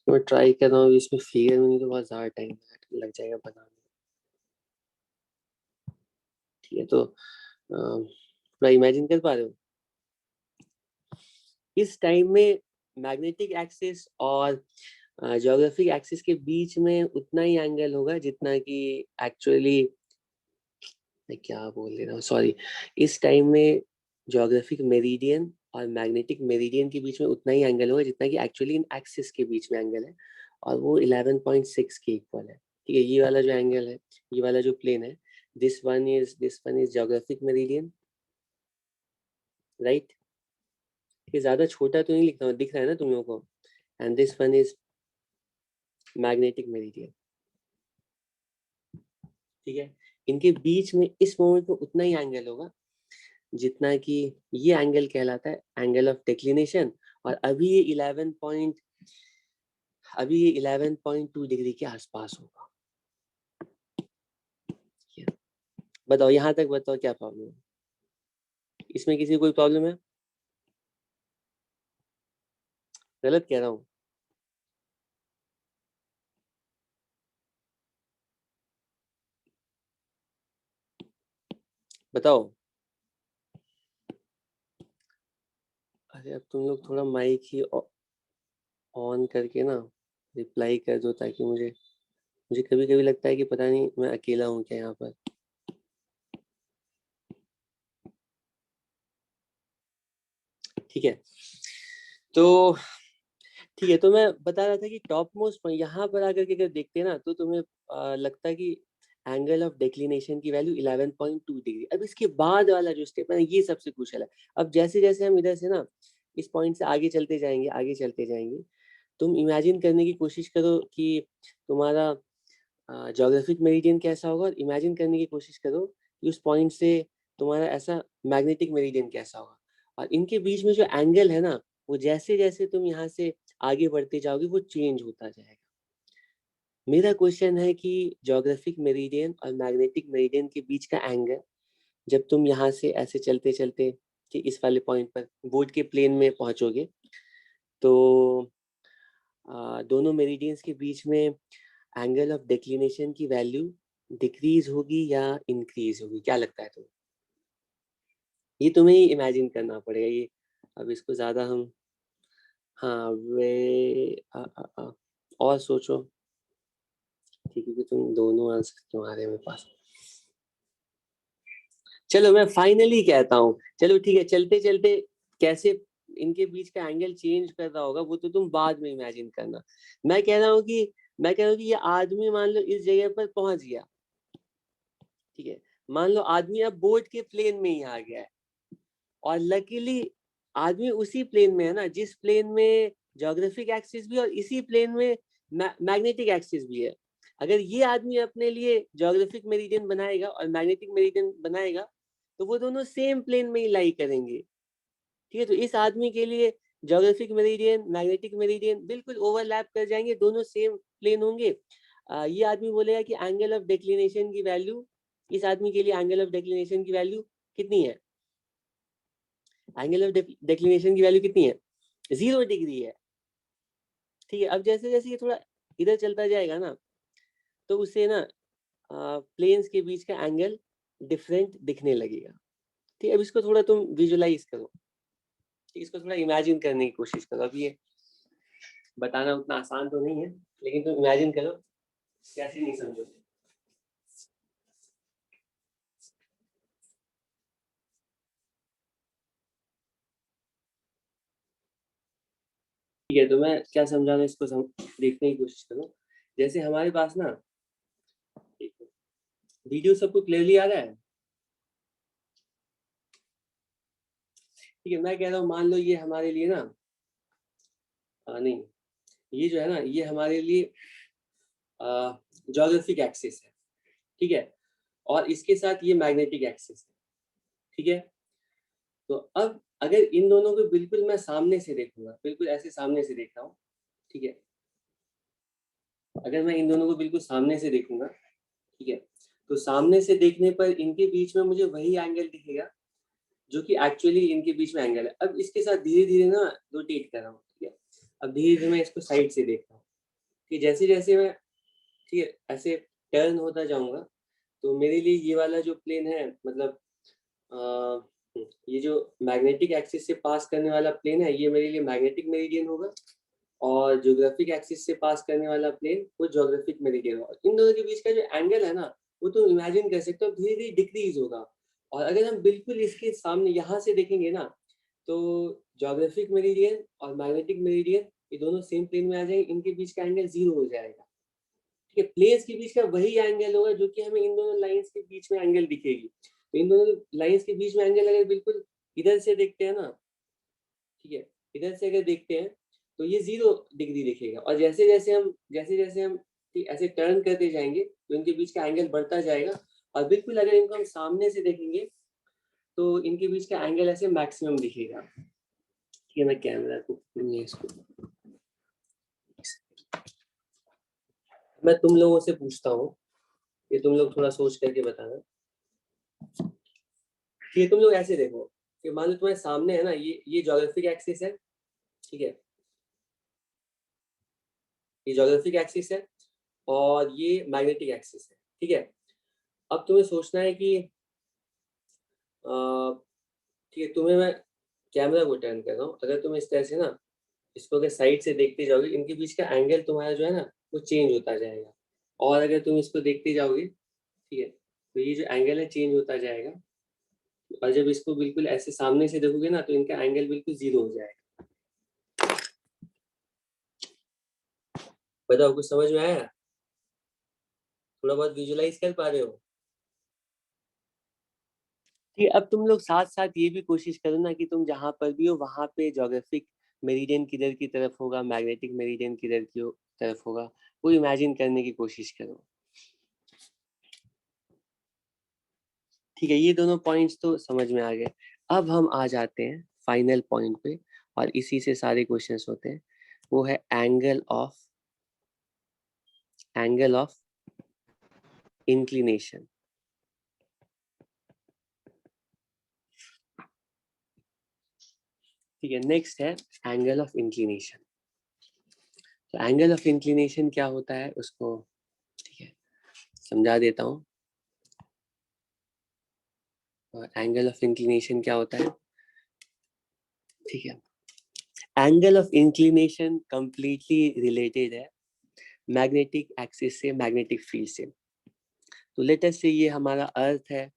मैं ट्राई कर रहा हूँ, इसमें फिगर में नहीं तो बहुत ज़्यादा टाइम लग जाएगा बनाने, ठीक है। तो थोड़ा इमेजिन कर पा रहे हो, इस टाइम में मैग्नेटिक एक्सिस और ज्योग्राफिक एक्सिस के बीच में उतना ही एंगल होगा जितना कि एक्चुअली मैं क्या बोल रहा हूँ, सॉरी। इस टाइम में ज्योग्राफिक मेरिडियन और मैग्नेटिक मेरिडियन के बीच में उतना ही एंगल होगा जितना कि एक्चुअली इन एक्सिस के बीच में एंगल है, और वो 11.6 के इक्वल है। ठीक है, ये वाला जो एंगल है, ये वाला जो प्लेन है, this one is geographic meridian, right. ये ज्यादा छोटा तो नहीं लिखता हूँ, दिख रहा है ना तुम लोगों को, and this one is magnetic meridian. ठीक है, इनके बीच में इस मोमेंट में उतना ही एंगल होगा जितना कि ये एंगल कहलाता है एंगल ऑफ डिक्लिनेशन, और अभी ये 11.2 डिग्री के आसपास होगा। बताओ, यहाँ तक बताओ क्या प्रॉब्लम है, इसमें किसी को कोई प्रॉब्लम है? गलत कह रहा हूँ? बताओ। अरे अब तुम लोग थोड़ा माइक ही ऑन करके ना रिप्लाई कर दो, ताकि मुझे कभी कभी लगता है कि पता नहीं मैं अकेला हूँ क्या यहाँ पर। ठीक है, तो ठीक है, तो मैं बता रहा था कि टॉप मोस्ट पॉइंट यहाँ पर आकर के अगर देखते हैं ना, तो तुम्हें लगता है कि एंगल ऑफ डिक्लिनेशन की वैल्यू 11.2 डिग्री। अब इसके बाद वाला जो स्टेप है ना, ये सबसे क्रूशियल है। अब जैसे जैसे हम इधर से ना इस पॉइंट से आगे चलते जाएंगे, आगे चलते जाएंगे, तुम इमेजिन करने की कोशिश करो कि तुम्हारा ज्योग्राफिक मेरिडियन कैसा होगा, और इमेजिन करने की कोशिश करो कि उस पॉइंट से तुम्हारा ऐसा मैग्नेटिक मेरिडियन कैसा होगा। और इनके बीच में जो एंगल है ना, वो जैसे जैसे तुम यहाँ से आगे बढ़ते जाओगे वो चेंज होता जाएगा। मेरा क्वेश्चन है कि ज्योग्राफिक मेरिडियन और मैग्नेटिक मेरिडियन के बीच का एंगल, जब तुम यहाँ से ऐसे चलते चलते कि इस वाले पॉइंट पर बोर्ड के प्लेन में पहुंचोगे, तो दोनों मेरिडियंस के बीच में एंगल ऑफ डिक्लिनेशन की वैल्यू डिक्रीज होगी या इंक्रीज होगी, क्या लगता है तुम्हें? ये तुम्हें ही इमेजिन करना पड़ेगा ये। अब इसको ज्यादा हम, हाँ वे और सोचो, ठीक है कि तुम दोनों आंसर तुम्हारे मेरे पास। चलो मैं फाइनली कहता हूँ, चलो ठीक है, चलते चलते कैसे इनके बीच का एंगल चेंज कर रहा होगा वो तो तुम बाद में इमेजिन करना। मैं कह रहा हूँ कि ये आदमी मान लो इस जगह पर पहुंच गया। ठीक है, मान लो आदमी अब बोर्ड के प्लेन में ही आ गया है, और लकीली आदमी उसी प्लेन में है ना जिस प्लेन में ज्योग्राफिक एक्सिस भी और इसी प्लेन में मैग्नेटिक एक्सिस भी है। अगर ये आदमी अपने लिए ज्योग्राफिक मेरिडियन बनाएगा और मैग्नेटिक मेरिडियन बनाएगा, तो वो दोनों सेम प्लेन में ही लाई करेंगे। ठीक है, तो इस आदमी के लिए ज्योग्राफिक मेरिडियन मैग्नेटिक मेरिडियन बिल्कुल ओवरलैप कर जाएंगे, दोनों सेम प्लेन होंगे। ये आदमी बोलेगा कि एंगल ऑफ डिक्लिनेशन की वैल्यू, इस आदमी के लिए एंगल ऑफ डिक्लिनेशन की वैल्यू कितनी है? एंगल ऑफ डिक्लिनेशन की वैल्यू कितनी है? 0 डिग्री है। ठीक है, अब जैसे जैसे ये थोड़ा इधर चलता जाएगा ना, तो उससे ना प्लेन्स के बीच का एंगल डिफरेंट दिखने लगेगा। ठीक है, अब इसको थोड़ा तुम विजुलाइज करो, इसको थोड़ा इमेजिन करने की कोशिश करो। अब ये बताना उतना आसान तो नहीं है, लेकिन तुम इमेजिन करो, कैसे नहीं समझोगे। ठीक है, तो मैं क्या समझा रहा हूँ इसको देखने की कोशिश करो। जैसे हमारे पास ना, वीडियो सबको क्लियरली आ रहा है? ठीक है, मैं कह रहा हूँ मान लो ये हमारे लिए ना, नहीं, ये जो है ना ये हमारे लिए ज्योग्राफिक एक्सिस है। ठीक है, और इसके साथ ये मैग्नेटिक एक्सिस है। ठीक है, तो अब अगर इन दोनों को बिल्कुल मैं सामने से देखूंगा, बिल्कुल ऐसे सामने से देख रहा हूँ। ठीक है, अगर मैं इन दोनों को बिल्कुल सामने से देखूंगा, ठीक है, तो सामने से देखने पर इनके बीच में मुझे वही एंगल दिखेगा जो कि एक्चुअली इनके बीच में एंगल है। अब इसके साथ धीरे धीरे ना रोटेट कर रहा हूँ। ठीक है, अब धीरे धीरे मैं इसको साइड से देख रहा हूँ कि जैसे जैसे मैं, ठीक है, ऐसे टर्न होता जाऊंगा, तो मेरे लिए ये वाला जो प्लेन है, मतलब ये जो मैग्नेटिक एक्सिस से पास करने वाला प्लेन है, ये मेरे लिए मैग्नेटिक मेरिडियन होगा, और ज्योग्राफिक एक्सिस से पास करने वाला प्लेन वो ज्योग्राफिक मेरिडियन होगा। इन दोनों के बीच का जो एंगल है ना, वो तुम इमेजिन कर सकते हो धीरे धीरे डिक्रीज होगा। और अगर हम बिल्कुल इसके सामने यहाँ से देखेंगे ना, तो ज्योग्राफिक मेरिडियन और मैग्नेटिक मेरिडियन ये दोनों सेम प्लेन में आ जाएंगे, इनके बीच का एंगल 0 हो जाएगा। ठीक है, प्लेन्स के बीच का वही एंगल होगा जो कि हमें इन दोनों लाइंस के बीच में एंगल दिखेगी। तो इन दोनों लाइंस के बीच में एंगल अगर बिल्कुल इधर से देखते हैं ना, ठीक है, इधर से अगर देखते हैं तो ये 0 डिग्री दिखेगा। और जैसे जैसे हम ऐसे टर्न करते जाएंगे तो इनके बीच का एंगल बढ़ता जाएगा। और बिल्कुल अगर इनको हम सामने से देखेंगे तो इनके बीच का एंगल ऐसे मैक्सिमम दिखेगा। ठीक है, मैं कैमरा को इसको मैं तुम लोगों से पूछता हूँ, ये तुम लोग थोड़ा सोच करके बताना। ये तुम लोग ऐसे देखो कि मान लो तुम्हारे सामने है ना, ये ज्योग्राफिक एक्सिस है। ठीक है, ये ज्योग्राफिक एक्सिस है और ये मैग्नेटिक एक्सिस है। ठीक है, अब तुम्हें सोचना है कि ठीक है, तुम्हें मैं कैमरा को टर्न कर रहा हूँ। अगर तुम इस तरह से ना इसको अगर साइड से देखते जाओगे, इनके बीच का एंगल तुम्हारा जो है ना वो चेंज होता जाएगा। और अगर तुम इसको देखते जाओगे, ठीक है, तो ये जो एंगल है चेंज होता जाएगा। और जब इसको बिल्कुल ऐसे सामने से देखोगे ना तो इनका एंगल बिल्कुल 0 हो जाएगा। बताओ, कुछ समझ में आया? थोड़ा बहुत विजुलाइज कर पा रहे हो? ठीक है, अब तुम लोग साथ साथ ये भी कोशिश करो ना कि तुम जहां पर भी हो वहां पे ज्योग्राफिक मेरिडियन किधर की तरफ होगा, मैग्नेटिक मेरिडियन किधर की तरफ होगा, वो इमेजिन करने की कोशिश करो। ठीक है, ये दोनों पॉइंट्स तो समझ में आ गए। अब हम आ जाते हैं फाइनल पॉइंट पे, और इसी से सारे क्वेश्चंस होते हैं। वो है एंगल ऑफ इंक्लिनेशन। ठीक है, नेक्स्ट है एंगल ऑफ इंक्लिनेशन। तो एंगल ऑफ इंक्लिनेशन क्या होता है उसको, ठीक है, समझा देता हूँ। एंगल ऑफ इंक्लिनेशन क्या होता है? ठीक है, angle of inclination completely related है मैग्नेटिक एक्सिस से, मैग्नेटिक फील्ड से। तो लेट अस से ये हमारा अर्थ है,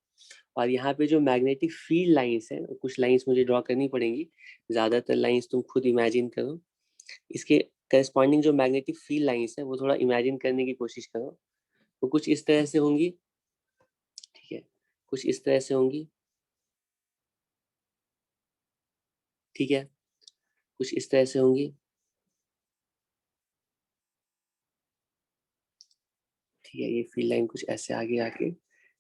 और यहाँ पे जो मैग्नेटिक फील्ड लाइंस हैं, कुछ लाइंस मुझे ड्रॉ करनी पड़ेंगी, ज्यादातर लाइंस तुम खुद इमेजिन करो। इसके करस्पॉन्डिंग जो मैग्नेटिक फील्ड लाइंस है वो थोड़ा इमेजिन करने की कोशिश करो। वो कुछ इस तरह से होंगी। ठीक है, कुछ इस तरह से होंगी। ठीक है, कुछ इस तरह से होंगी। ठीक है, ये फील्ड लाइन कुछ ऐसे आगे आके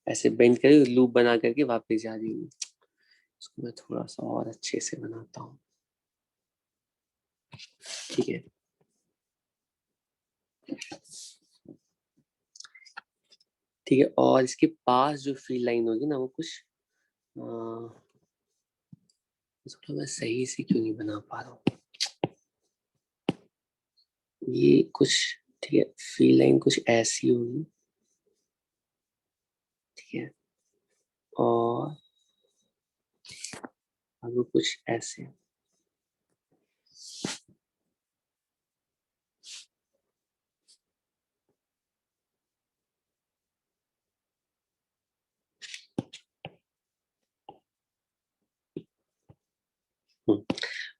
ऐसे बेंड करके लूप बना करके वापस जा रही है। इसको मैं थोड़ा सा और अच्छे से बनाता हूँ। ठीक है, ठीक है, और इसके पास जो फील्ड लाइन होगी ना वो कुछ थोड़ा मैं सही से क्यों नहीं बना पा रहा हूँ ये कुछ। ठीक है, फील्ड लाइन कुछ ऐसी होगी। ठीक है, और अब वो कुछ ऐसे।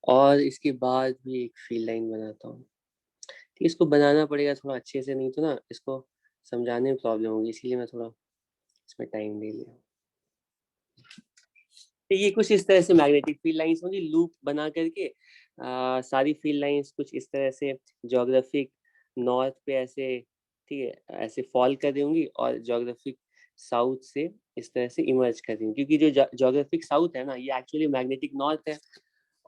और इसके बाद भी एक फील्ड लाइन बनाता हूँ। ठीक, इसको बनाना पड़ेगा थोड़ा अच्छे से, नहीं तो ना इसको समझाने में प्रॉब्लम होगी, इसीलिए मैं थोड़ा इसमें टाइम ले लिया। ये कुछ इस तरह से मैग्नेटिक फील्ड लाइंस होंगी लूप बना करके। सारी फील्ड लाइंस कुछ इस तरह से ज्योग्राफिक नॉर्थ पे ऐसे, ठीक है, ऐसे फॉल कर रही होंगी, और ज्योग्राफिक साउथ से इस तरह से इमर्ज कर रही होंगी, क्योंकि जो ज्योग्राफिक साउथ है ना ये एक्चुअली मैग्नेटिक नॉर्थ है,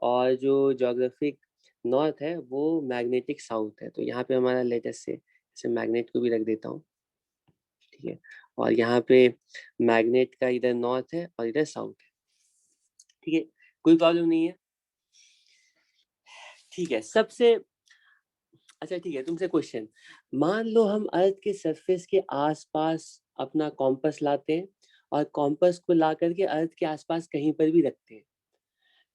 और जो ज्योग्राफिक नॉर्थ है वो मैग्नेटिक साउथ है। तो यहाँ पे हमारा लेटेस्ट से ऐसे मैग्नेट को भी रख देता हूँ। ठीक है, और यहाँ पे मैग्नेट का इधर नॉर्थ है और इधर साउथ है। ठीक है, कोई प्रॉब्लम नहीं है। ठीक है, सबसे अच्छा, ठीक है, तुमसे क्वेश्चन। मान लो हम अर्थ के सरफेस के आसपास अपना कॉम्पस लाते हैं, और कॉम्पस को ला करके अर्थ के आसपास कहीं पर भी रखते हैं,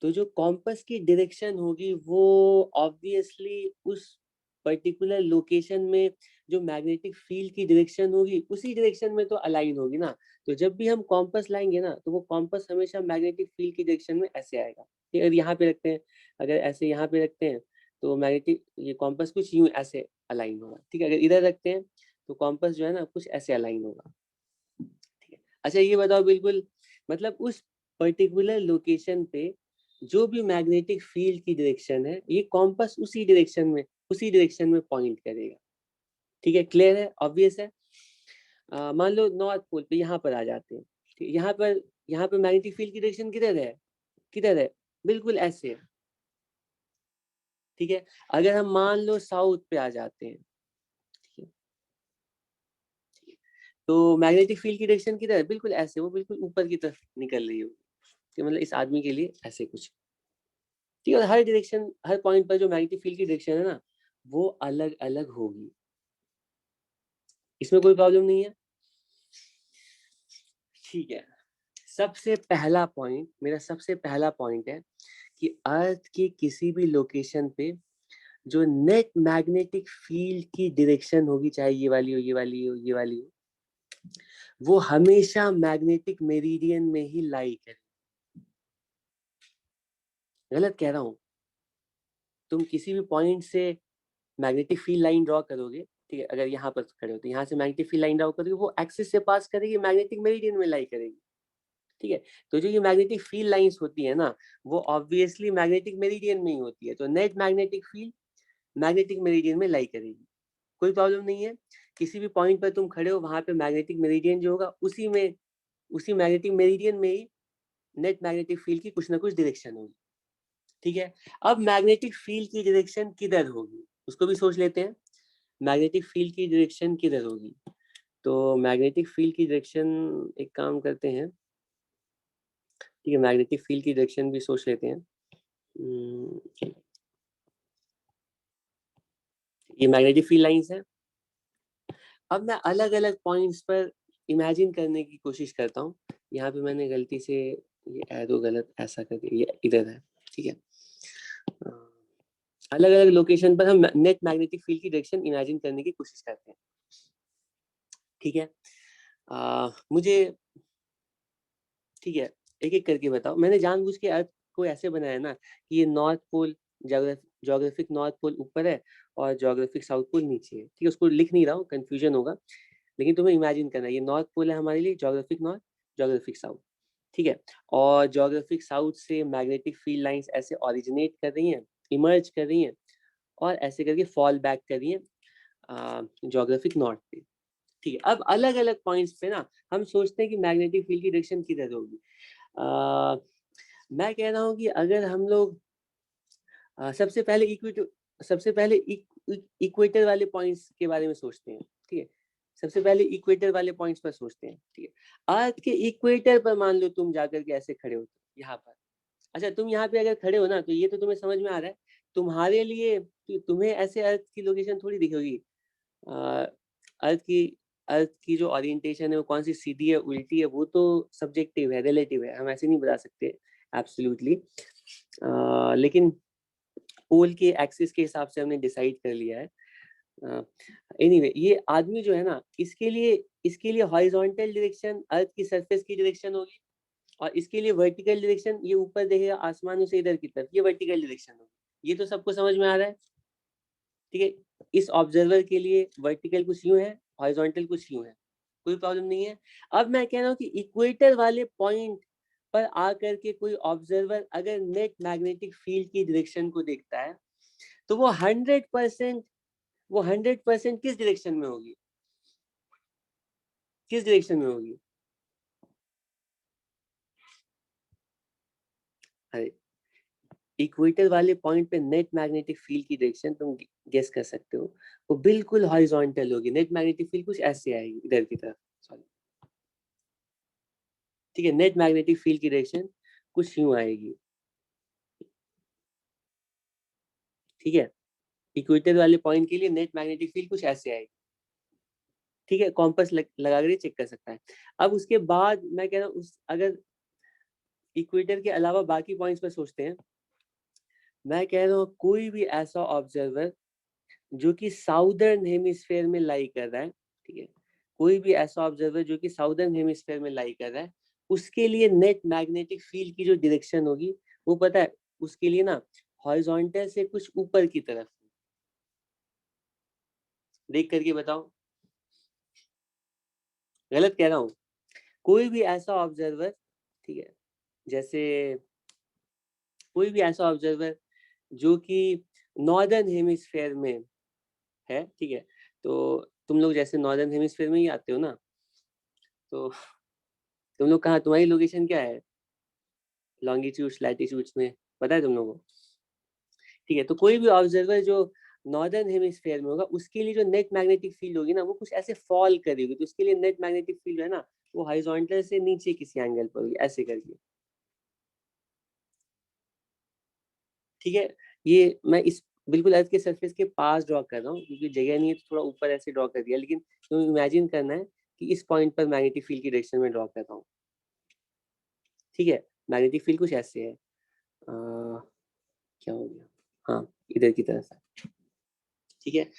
तो जो कॉम्पस की डायरेक्शन होगी वो ऑब्वियसली उस पर्टिकुलर लोकेशन में जो मैग्नेटिक फील्ड की डायरेक्शन होगी उसी डायरेक्शन में तो अलाइन होगी ना। तो जब भी हम कॉम्पस लाएंगे ना तो वो कॉम्पस हमेशा मैग्नेटिक फील्ड की डायरेक्शन में ऐसे आएगा। अगर यहाँ पे रखते हैं, अगर ऐसे यहाँ पे रखते हैं तो मैग्नेटिक ये कॉम्पस कुछ यूं ऐसे अलाइन होगा। ठीक है, अगर इधर रखते हैं तो कॉम्पस जो है ना कुछ ऐसे अलाइन होगा। ठीक है, अच्छा ये बताओ बिल्कुल मतलब उस पर्टिकुलर लोकेशन पे जो भी मैग्नेटिक फील्ड की डायरेक्शन है ये कॉम्पस उसी डायरेक्शन में पॉइंट करेगा। ठीक है, क्लियर है, ऑब्वियस है। मान लो नॉर्थ पोल पे यहाँ पर आ जाते हैं। ठीक है, यहाँ पर मैग्नेटिक फील्ड की डायरेक्शन किधर है, बिल्कुल ऐसे है। ठीक है, अगर हम मान लो साउथ पे आ जाते हैं, ठीक है, तो मैग्नेटिक फील्ड की डायरेक्शन किधर है, बिल्कुल ऐसे, वो बिल्कुल ऊपर की तरफ निकल रही होगी। कि मतलब इस आदमी के लिए ऐसे कुछ। ठीक है, हर डायरेक्शन, हर पॉइंट पर जो मैग्नेटिक फील्ड की डायरेक्शन है ना वो अलग अलग होगी। इसमें कोई प्रॉब्लम नहीं है। ठीक है, मेरा सबसे पहला पॉइंट है कि अर्थ की किसी भी लोकेशन पे जो नेट मैग्नेटिक फील्ड की डायरेक्शन होगी, चाहे ये वाली हो, ये वाली हो, ये वाली हो, वो हमेशा मैग्नेटिक मेरिडियन में ही लाई करे। गलत कह रहा हूं? तुम किसी भी पॉइंट से मैग्नेटिक फील्ड लाइन ड्रॉ करोगे, ठीक है, अगर यहाँ पर खड़े हो तो यहाँ से मैग्नेटिक फील्ड लाइन ड्रॉ करोगे, वो एक्सिस से पास करेगी, मैग्नेटिक मेरिडियन में लाई करेगी। ठीक है, तो जो ये मैग्नेटिक फील्ड लाइंस होती है ना वो ऑब्वियसली मैग्नेटिक मेरिडियन में ही होती है, तो net magnetic field magnetic meridian में लाई करेगी। कोई प्रॉब्लम नहीं है। किसी भी पॉइंट पर तुम खड़े हो वहां पे मैग्नेटिक मेरिडियन जो होगा उसी मैग्नेटिक मेरिडियन में ही नेट मैग्नेटिक फील्ड की कुछ ना कुछ डायरेक्शन होगी। ठीक है, अब मैग्नेटिक फील्ड की डायरेक्शन किधर होगी उसको भी सोच लेते हैं। मैग्नेटिक फील्ड की डायरेक्शन किधर होगी? तो मैग्नेटिक फील्ड की डायरेक्शन, एक काम करते हैं, ठीक है, मैग्नेटिक फील्ड की डायरेक्शन भी सोच लेते हैं। ये मैग्नेटिक फील्ड लाइंस है। अब मैं अलग अलग पॉइंट्स पर इमेजिन करने की कोशिश करता हूँ। यहाँ पे मैंने गलती से ये एरो गलत ऐसा कर दिया, ये इधर है। ठीक है, अलग अलग लोकेशन पर हम नेट मैग्नेटिक फील्ड की डायरेक्शन इमेजिन करने की कोशिश करते हैं। ठीक है, मुझे, ठीक है, एक एक करके बताओ। मैंने जानबूझ के अर्थ को ऐसे बनाया ना कि ये north pole, geographic north pole ऊपर है और जोग्राफिक साउथ पोल नीचे है। ठीक है, उसको लिख नहीं रहा हूँ, कंफ्यूजन होगा, लेकिन तुम्हें इमेजिन करना है ये नॉर्थ पोल है हमारे लिए, जोग्राफिक नॉर्थ, जोग्राफिक साउथ। ठीक है, और जोग्राफिक साउथ से मैग्नेटिक फील्ड लाइंस ऐसे ओरिजिनेट कर रही हैं, इमर्ज कर रही हैं और ऐसे करके फॉल बैक कर रही हैं जोग्राफिक नॉर्थ पे। ठीक है, अब अलग अलग पॉइंट्स पे ना हम सोचते हैं कि मैग्नेटिक फील्ड की डायरेक्शन किधर होगी। मैं कह रहा हूँ कि अगर हम लोग सबसे पहले इक्वेटर वाले पॉइंट्स के बारे में सोचते हैं। ठीक है, सबसे पहले इक्वेटर वाले पॉइंट्स पर सोचते हैं। ठीक है, अर्थ के इक्वेटर पर मान लो तुम जाकर के ऐसे खड़े हो यहाँ पर। अच्छा, तुम यहाँ पे अगर खड़े हो ना तो ये तो तुम्हें समझ में आ रहा है, तुम्हारे लिए तुम्हें ऐसे अर्थ की लोकेशन थोड़ी दिखेगी। अर्थ की अर्थ की जो ओरिएंटेशन है वो कौन सी सीधी है उल्टी है वो तो सब्जेक्टिव है, रिलेटिव है, हम ऐसे नहीं बता सकते एब्सोल्युटली। लेकिन पोल के एक्सिस के हिसाब से हमने डिसाइड कर लिया है। एनीवे ये आदमी जो है ना इसके लिए हॉरिजॉन्टल डायरेक्शन अर्थ की सरफेस की डायरेक्शन होगी और इसके लिए वर्टिकल डायरेक्शन ये ऊपर देखेगा आसमान से इधर की तरफ, ये वर्टिकल डायरेक्शन होगी। ये तो सबको समझ में आ रहा है। ठीक है, इस ऑब्जर्वर के लिए वर्टिकल कुछ यूं है, हॉरिजॉन्टल कुछ यूं है, कोई प्रॉब्लम नहीं है। अब मैं कह रहा हूँ कि इक्वेटर वाले पॉइंट पर आकर के कोई ऑब्जर्वर अगर नेट मैग्नेटिक फील्ड की डायरेक्शन को देखता है तो वो 100% किस डायरेक्शन में होगी, किस डायरेक्शन में होगी? अरे, इक्वेटर वाले पॉइंट पे नेट मैग्नेटिक फील्ड की डायरेक्शन तुम गेस कर सकते हो, वो बिल्कुल हॉरिजॉन्टल होगी। नेट मैग्नेटिक फील्ड कुछ ऐसे आएगी इधर की तरफ, सॉरी। ठीक है, नेट मैग्नेटिक फील्ड की डायरेक्शन कुछ यूं आएगी। ठीक है, इक्वेटर वाले पॉइंट के लिए नेट मैग्नेटिक फील्ड कुछ ऐसे आएगी। ठीक है, कॉम्पस लगा कर चेक कर सकता है। अब उसके बाद मैं कह रहा हूँ अगर इक्वेटर के अलावा बाकी पॉइंट्स पर सोचते हैं, मैं कह रहा हूँ कोई भी ऐसा ऑब्जर्वर जो कि साउदर्न हेमिस्फेयर में लाई कर रहा है, ठीक है, कोई भी ऐसा ऑब्जर्वर जो कि साउदर्न हेमिस्फेयर में लाई कर रहा है, उसके लिए नेट मैग्नेटिक फील्ड की जो डायरेक्शन होगी वो पता है, उसके लिए ना हॉरिजॉन्टल से कुछ ऊपर की तरफ। देख करके बताओ, गलत कह रहा हूँ? कोई भी ऐसा ऑब्जर्वर, ठीक है, जैसे कोई भी ऐसा ऑब्जर्वर जो कि नॉर्दर्न हेमिस्फेयर में है, ठीक है, तो तुम लोग जैसे नॉर्दर्न हेमिस्फेयर में ही आते हो ना, तो तुम लोग कहाँ, तुम्हारी लोकेशन क्या है लॉन्गिट्यूड्स लैटिट्यूड्स में, पता है तुम लोगों को? ठीक है, तो कोई भी ऑब्जर्वर जो नॉर्दर्न हेमिस्फेयर में होगा, उसके लिए जो नेट मैग्नेटिक फील्ड होगी ना, वो कुछ ऐसे फॉल करेगी, तो उसके लिए नेट मैग्नेटिक फील्ड है ना, वो हॉरिजॉन्टल से नीचे किसी एंगल पर होगी, ऐसे करके। ठीक है, ये मैं इस बिल्कुल अर्थ के सरफेस के पास ड्रॉ कर रहा हूँ, क्योंकि जगह नहीं है तो थोड़ा ऊपर ऐसे ड्रॉ कर दिया, लेकिन तुम्हें इमेजिन करना है कि इस पॉइंट पर मैग्नेटिक फील्ड की डायरेक्शन में ड्रॉ कर रहा हूँ। ठीक है, मैग्नेटिक फील्ड कुछ ऐसे है, क्या हो गया, हाँ, इधर की तरफ है। ठीक है,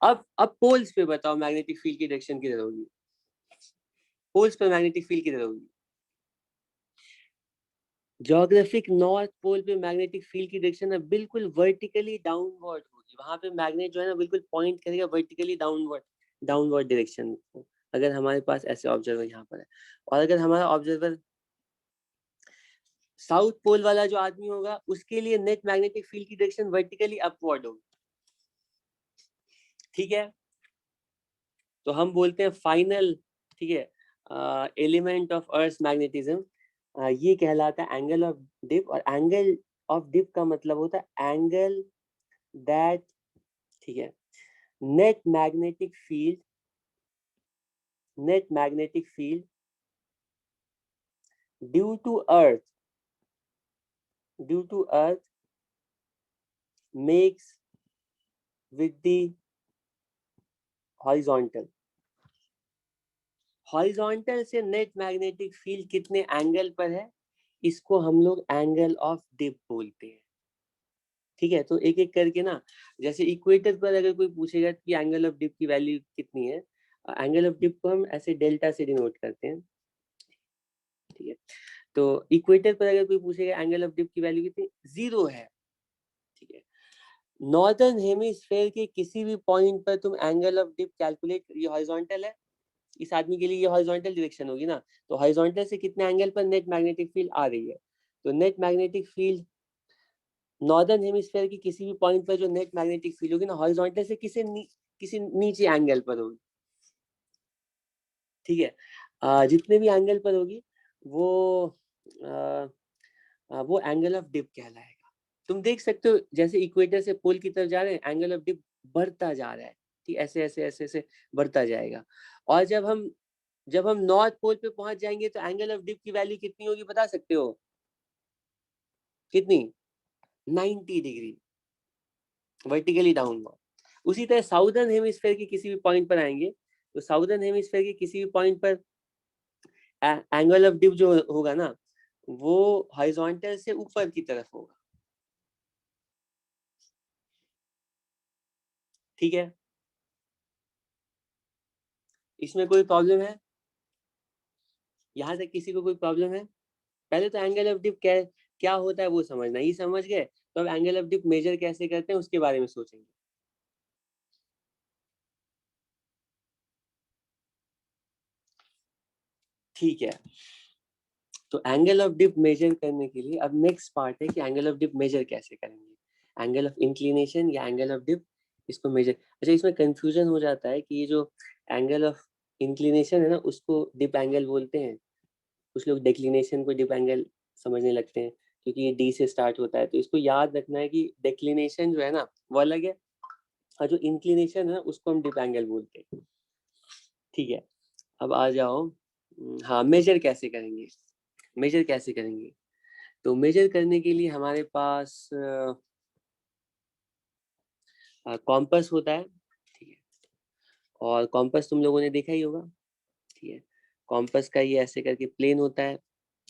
अब पोल्स पे बताओ मैग्नेटिक फील्ड की डायरेक्शन किधर होगी? पोल्स पे मैग्नेटिक फील्ड किधर होगी? ज्योग्राफिक नॉर्थ पोल पे मैग्नेटिक फील्ड की डायरेक्शन है बिल्कुल वर्टिकली डाउनवर्ड होगी, वहां पे मैग्नेट जो है ना बिल्कुल पॉइंट करेगा वर्टिकली डाउनवर्ड, डाउनवर्ड डायरेक्शन को। अगर हमारे पास ऐसे ऑब्जर्वर यहाँ पर है, और अगर हमारा ऑब्जर्वर साउथ पोल वाला जो आदमी होगा, उसके लिए नेट मैग्नेटिक फील्ड की डायरेक्शन वर्टिकली अपवर्ड होगी। ठीक है, तो हम बोलते हैं फाइनल, ठीक है, एलिमेंट ऑफ अर्थ मैग्नेटिज्म ये कहलाता है एंगल ऑफ डिप, और एंगल ऑफ डिप का मतलब होता है एंगल दैट, ठीक है, net magnetic field, net magnetic field due to Earth, due to Earth makes with the horizontal, horizontal से नेट मैग्नेटिक फील्ड कितने एंगल पर है, इसको हम लोग एंगल ऑफ डिप बोलते हैं। ठीक है, तो एक एक करके ना, जैसे इक्वेटर पर अगर कोई पूछेगा कि एंगल ऑफ डिप की वैल्यू कितनी है, एंगल ऑफ डिप को हम ऐसे डेल्टा से डिनोट करते हैं। ठीक है, तो इक्वेटर पर अगर कोई पूछेगा एंगल ऑफ डिप की वैल्यू कितनी, 0 है। ठीक है, नॉर्दर्न हेमिस्फेयर के किसी भी पॉइंट पर तुम एंगल ऑफ डिप कैलकुलेट, ये हॉरिजॉन्टल है, इस आदमी के लिए ये हॉरिजॉन्टल डायरेक्शन होगी ना, तो हॉरिजॉन्टल से कितने एंगल पर नेट मैग्नेटिक फील्ड आ रही है, तो net magnetic field northern hemisphere की किसी भी पॉइंट पर जो नेट मैग्नेटिक फील्ड होगी ना, हॉरिजॉन्टल से किसी नीचे एंगल पर होगी। ठीक है, जितने भी एंगल पर होगी वो वो एंगल ऑफ डिप कहलाएगा। तुम देख सकते हो जैसे इक्वेटर से पोल की तरफ जा रहे हैं, एंगल ऑफ डिप बढ़ता जा रहा है, ठीक, ऐसे ऐसे ऐसे ऐसे बढ़ता जाएगा। और जब हम नॉर्थ पोल पे पहुंच जाएंगे तो एंगल ऑफ डिप की वैल्यू कितनी होगी बता सकते हो? कितनी? 90 डिग्री, वर्टिकली डाउनवर्ड। उसी तरह साउदर्न हेमिस्फीयर के किसी भी पॉइंट पर आएंगे, तो साउदर्न हेमिस्फीयर के किसी भी पॉइंट पर एंगल ऑफ डिप जो होगा ना, वो हॉरिजॉन्टल से ऊपर की तरफ होगा। ठीक है, इसमें कोई प्रॉब्लम है? यहाँ तक किसी को कोई प्रॉब्लम है? पहले तो एंगल ऑफ डिप क्या होता है वो समझना, ही समझ गए तो अब एंगल ऑफ डिप मेजर कैसे करते हैं उसके बारे में सोचेंगे। ठीक है, तो एंगल ऑफ डिप मेजर करने के लिए अब नेक्स्ट पार्ट है कि एंगल ऑफ डिप मेजर कैसे करेंगे, एंगल ऑफ इंक्लिनेशन या एंगल ऑफ डिप, इसको मेजर। अच्छा, इसमें कंफ्यूजन हो जाता है कि ये जो एंगल ऑफ इंक्लिनेशन है ना, उसको डिप एंगल बोलते हैं, कुछ लोग डिक्लिनेशन को डिप एंगल समझने लगते हैं, क्योंकि ये डी से स्टार्ट होता है, तो इसको याद रखना है कि डिक्लिनेशन जो है ना वो अलग है, और जो इंक्लिनेशन है उसको हम डिप एंगल बोलते हैं। ठीक है, अब आ जाओ, हाँ, मेजर कैसे करेंगे, मेजर कैसे करेंगे? तो मेजर करने के लिए हमारे पास कॉम्पस होता है। ठीक है, और कॉम्पस तुम लोगों ने देखा ही होगा। ठीक है, कॉम्पस का ये ऐसे करके प्लेन होता है,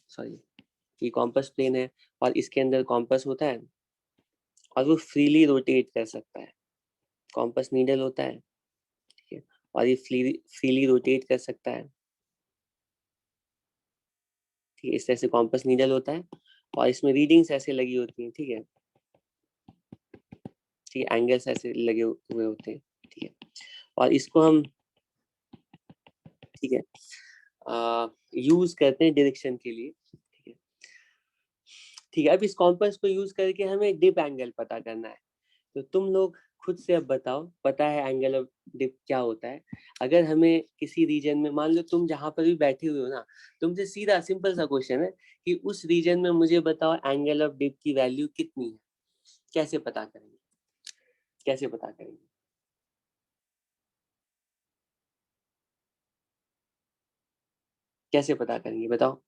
सॉरी, ये कॉम्पस प्लेन है, और इसके अंदर कॉम्पस होता है, और वो फ्रीली रोटेट कर सकता है। कॉम्पास नीडल होता है, ठीक है, और ये फ्रीली रोटेट कर सकता है, ठीक है। इस तरह से कॉम्पास नीडल होता है और इसमें रीडिंग्स ऐसे लगी होती हैं, ठीक है, ठीक है, एंगल्स ऐसे लगे हुए होते हैं, ठीक है, और इसको हम, ठीक है, यूज करते हैं डायरेक्शन के लिए, ठीक है, ठीक है। अब इस कॉम्पास को यूज करके हमें डिप एंगल पता करना है। तो तुम लोग खुद से अब बताओ, पता है एंगल ऑफ डिप क्या होता है? अगर हमें किसी रीजन में, मान लो तुम जहां पर भी बैठे हुए हो ना, तुमसे सीधा सिंपल सा क्वेश्चन है कि उस रीजन में मुझे बताओ एंगल ऑफ डिप की वैल्यू कितनी है। कैसे पता करेंगे? कैसे पता करेंगे? कैसे पता करेंगे बताओ?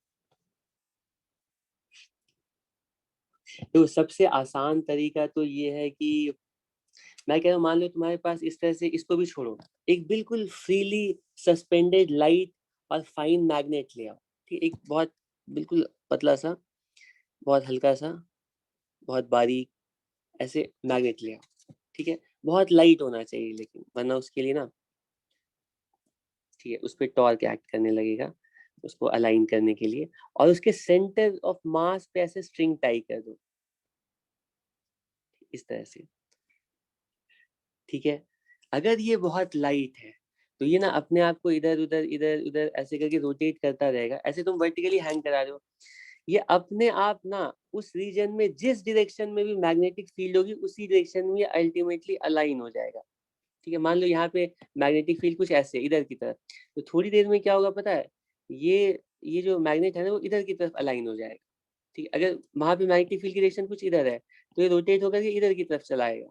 तो सबसे आसान तरीका तो ये है कि मैं कह रहा हूँ, मान लो तुम्हारे पास इस तरह से, इसको भी छोड़ो, एक बिल्कुल फ्रीली सस्पेंडेड लाइट और फाइन मैग्नेट ले आओ, ठीक, एक बहुत बिल्कुल पतला सा, बहुत हल्का सा, बहुत बारीक ऐसे मैग्नेट ले आओ, ठीक है, बहुत लाइट होना चाहिए लेकिन, वरना उसके लिए ना, ठीक है, उस पर टॉर्क एक्ट करने लगेगा उसको अलाइन करने के लिए, और उसके सेंटर ऑफ मास पे ऐसे स्ट्रिंग टाई कर दो इस तरह से, ठीक है। अगर ये बहुत लाइट है तो ये ना अपने आप को इधर उधर ऐसे करके रोटेट करता रहेगा, ऐसे तुम वर्टिकली हैंग करा रहे हो, ये अपने आप ना उस रीजन में जिस डायरेक्शन में भी मैग्नेटिक फील्ड होगी उसी डायरेक्शन में अल्टीमेटली अलाइन हो जाएगा, ठीक है। मान लो यहाँ पे मैग्नेटिक फील्ड कुछ ऐसे इधर की तरफ, तो थोड़ी देर में क्या होगा पता है, ये जो मैग्नेट है ना वो इधर की तरफ अलाइन हो जाएगा, ठीक है। अगर वहां पे मैग्नेटिक फील्ड की डायरेक्शन कुछ इधर है तो ये रोटेट होकर के इधर की तरफ चला आएगा,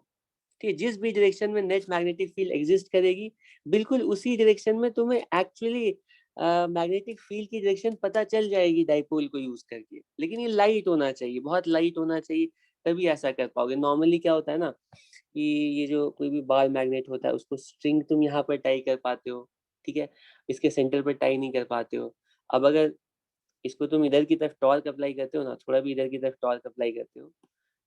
ठीक है। जिस भी डायरेक्शन में नेट मैग्नेटिक फील्ड एग्जिस्ट करेगी, बिल्कुल उसी डायरेक्शन में तुम्हें एक्चुअली मैग्नेटिक फील्ड की डायरेक्शन पता चल जाएगी डाइपोल को यूज करके, लेकिन ये लाइट होना चाहिए, बहुत लाइट होना चाहिए, तभी ऐसा कर पाओगे। नॉर्मली क्या होता है ना कि ये जो कोई भी बार मैग्नेट होता है उसको स्ट्रिंग तुम यहाँ पर टाई कर पाते हो, ठीक है, इसके सेंटर पर टाई नहीं कर पाते हो। अब अगर इसको तुम इधर की तरफ टॉर्क अप्लाई करते हो ना, थोड़ा भी इधर की तरफ टॉर्क अप्लाई करते हो,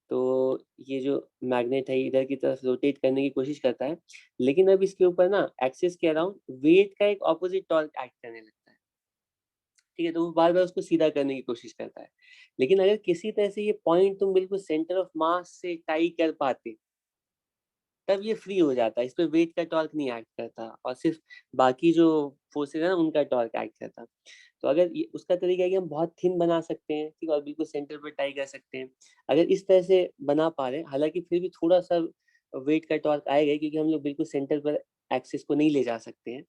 तो ये जो मैग्नेट है इधर की तरफ रोटेट करने की कोशिश करता है, लेकिन अब इसके ऊपर ना एक्सिस के अराउंड वेट का एक ऑपोजिट टॉर्क एक्ट करने लगता है, ठीक है, तो वो बार बार उसको सीधा करने की कोशिश करता है। लेकिन अगर किसी तरह से ये पॉइंट तुम बिल्कुल सेंटर ऑफ मास से टाई कर पाते, तब ये फ्री हो जाता है, इस पे वेट का टॉर्क नहीं एक्ट करता और सिर्फ बाकी जो फोर्सेज है ना उनका टॉर्क एक्ट करता। तो अगर ये उसका तरीका है कि हम बहुत थिन बना सकते हैं, ठीक है, और बिल्कुल सेंटर पर टाई कर सकते हैं। अगर इस तरह से बना पा रहे हैं, हालांकि फिर भी थोड़ा सा वेट का टॉर्क आएगा क्योंकि हम लोग बिल्कुल सेंटर पर एक्सिस को नहीं ले जा सकते हैं,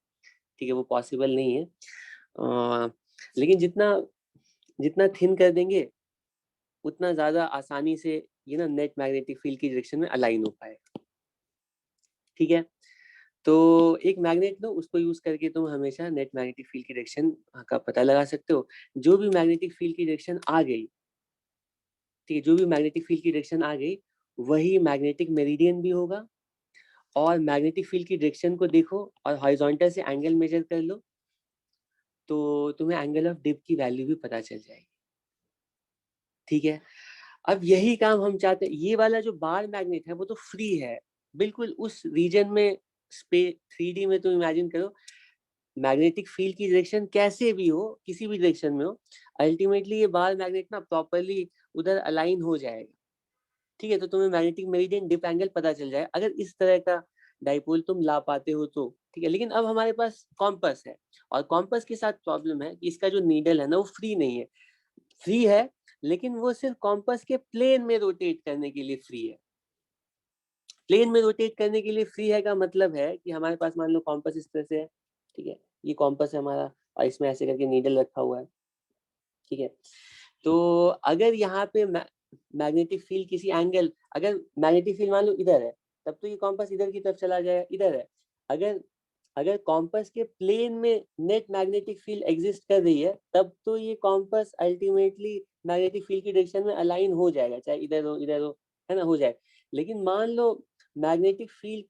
ठीक है, वो पॉसिबल नहीं है। लेकिन जितना जितना थिन कर देंगे उतना ज्यादा आसानी से ये ना नेट मैग्नेटिक फील्ड की डायरेक्शन में अलाइन हो पाएगा, ठीक है। तो एक मैग्नेट लो, उसको यूज करके तुम हमेशा नेट मैग्नेटिक फील्ड की डायरेक्शन का पता लगा सकते हो। जो भी मैग्नेटिक फील्ड की डायरेक्शन आ गई, ठीक है, जो भी मैग्नेटिक फील्ड की डायरेक्शन आ गई वही मैग्नेटिक मेरिडियन भी होगा, और मैग्नेटिक फील्ड की डायरेक्शन को देखो और हॉरिजॉन्टल से एंगल मेजर कर लो, तो तुम्हें एंगल ऑफ डिप की वैल्यू भी पता चल जाएगी, ठीक है। अब यही काम हम चाहते हैं, ये वाला जो बार मैग्नेट है वो तो फ्री है, बिल्कुल उस रीजन में, स्पेस 3D में तुम इमेजिन करो, मैग्नेटिक फील्ड की डायरेक्शन कैसे भी हो, किसी भी डायरेक्शन में हो, अल्टीमेटली ये बार मैग्नेट ना प्रॉपरली उधर अलाइन हो जाएगा, ठीक है। तो तुम्हें मैग्नेटिक मेरिडियन डिप एंगल पता चल जाएगा अगर इस तरह का डाइपोल तुम ला पाते हो तो, ठीक है। लेकिन अब हमारे पास कॉम्पस है, और कॉम्पस के साथ प्रॉब्लम है कि इसका जो नीडल है ना वो फ्री नहीं है, फ्री है लेकिन वो सिर्फ कॉम्पस के प्लेन में रोटेट करने के लिए फ्री है। प्लेन में रोटेट करने के लिए फ्री है का मतलब है कि हमारे पास मान लो कॉम्पस इस तरह से है, ठीक है, ये कॉम्पस है हमारा और इसमें ऐसे करके नीडल रखा हुआ है, ठीक है। तो अगर यहाँ पे मैग्नेटिक फील्ड किसी एंगल, अगर मैग्नेटिक फील्ड मान लो इधर है, तब तो ये कॉम्पस इधर की तरफ चला जाएगा, इधर है। अगर अगर कॉम्पस के प्लेन में नेट मैग्नेटिक फील्ड एग्जिस्ट कर रही है, तब तो ये कॉम्पस अल्टीमेटली मैग्नेटिक फील्ड की डायरेक्शन में अलाइन हो जाएगा, चाहे इधर हो, है ना, हो जाए। लेकिन मान लो मैग्नेटिक फील्ड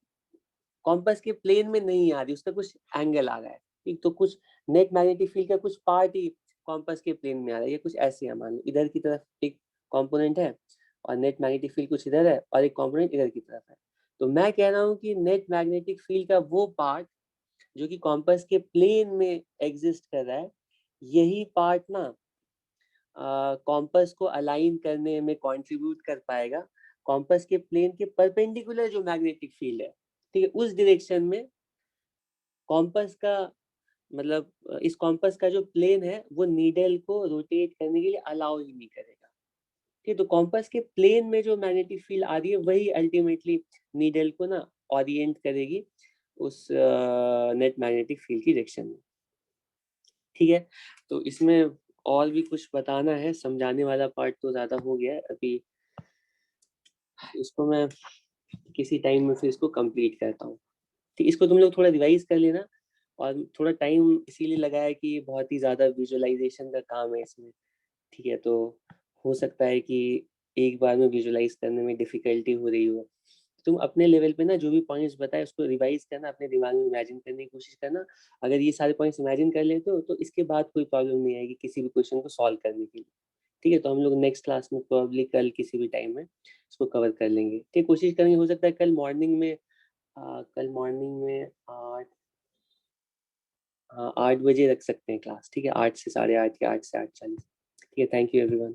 कॉम्पस के प्लेन में नहीं आ रही, उसका कुछ एंगल आ रहा है, ठीक, तो कुछ नेट मैग्नेटिक फील्ड का कुछ पार्ट ही कॉम्पस के प्लेन में आ रहा है, ये कुछ ऐसे है, मान लो इधर की तरफ एक कंपोनेंट है और नेट मैग्नेटिक फील्ड कुछ इधर है और एक कंपोनेंट इधर की तरफ है, तो मैं कह रहा हूँ कि नेट मैग्नेटिक फील्ड का वो पार्ट जो कि कॉम्पस के प्लेन में एग्जिस्ट कर रहा है, यही पार्ट ना कॉम्पस को अलाइन करने में कंट्रीब्यूट कर पाएगा। कॉम्पस के प्लेन के परपेंडिकुलर जो मैग्नेटिक फील्ड है, ठीक है, उस डायरेक्शन में कॉम्पस का मतलब इस कॉम्पस का जो प्लेन है वो नीडल को रोटेट करने के लिए अलाउ ही नहीं करेगा। ठीक है, तो कॉम्पस के प्लेन में जो मैग्नेटिक फील्ड आ रही है वही अल्टीमेटली नीडल को ना ओरिएंट करेगी उस नेट मैग्नेटिक फील्ड की डायरेक्शन में। ठीक है, तो इसमें और भी कुछ बताना है, समझाने वाला पार्ट तो ज़्यादा हो गया है। अभी इसको मैं किसी टाइम में फिर इसको कंप्लीट करता हूँ। ठीक, इसको तुम लोग थोड़ा रिवाइज कर लेना, और थोड़ा टाइम इसीलिए लगा है कि बहुत ही ज़्यादा विजुअलाइजेशन का काम है इसमें। ठीक है, तो हो सकता है कि एक बार में विजुअलाइज करने में डिफिकल्टी हो रही हो। तुम अपने लेवल पे ना जो भी पॉइंट्स बताए उसको रिवाइज करना, अपने दिमाग में इमेजिन करने की कोशिश करना। अगर ये सारे पॉइंट्स इमेजिन कर लेते हो तो इसके बाद कोई प्रॉब्लम नहीं आएगी किसी भी क्वेश्चन को सॉल्व करने के लिए। ठीक है, तो हम लोग नेक्स्ट क्लास में प्रोबेबली कल किसी भी टाइम में इसको कवर कर लेंगे। ठीक, कोशिश करेंगे, हो सकता है कल मॉर्निंग में 8, हाँ 8 बजे रख सकते हैं क्लास। ठीक है, 8 से 8:30 या 8 से 8:40। ठीक है, थैंक यू एवरीवन।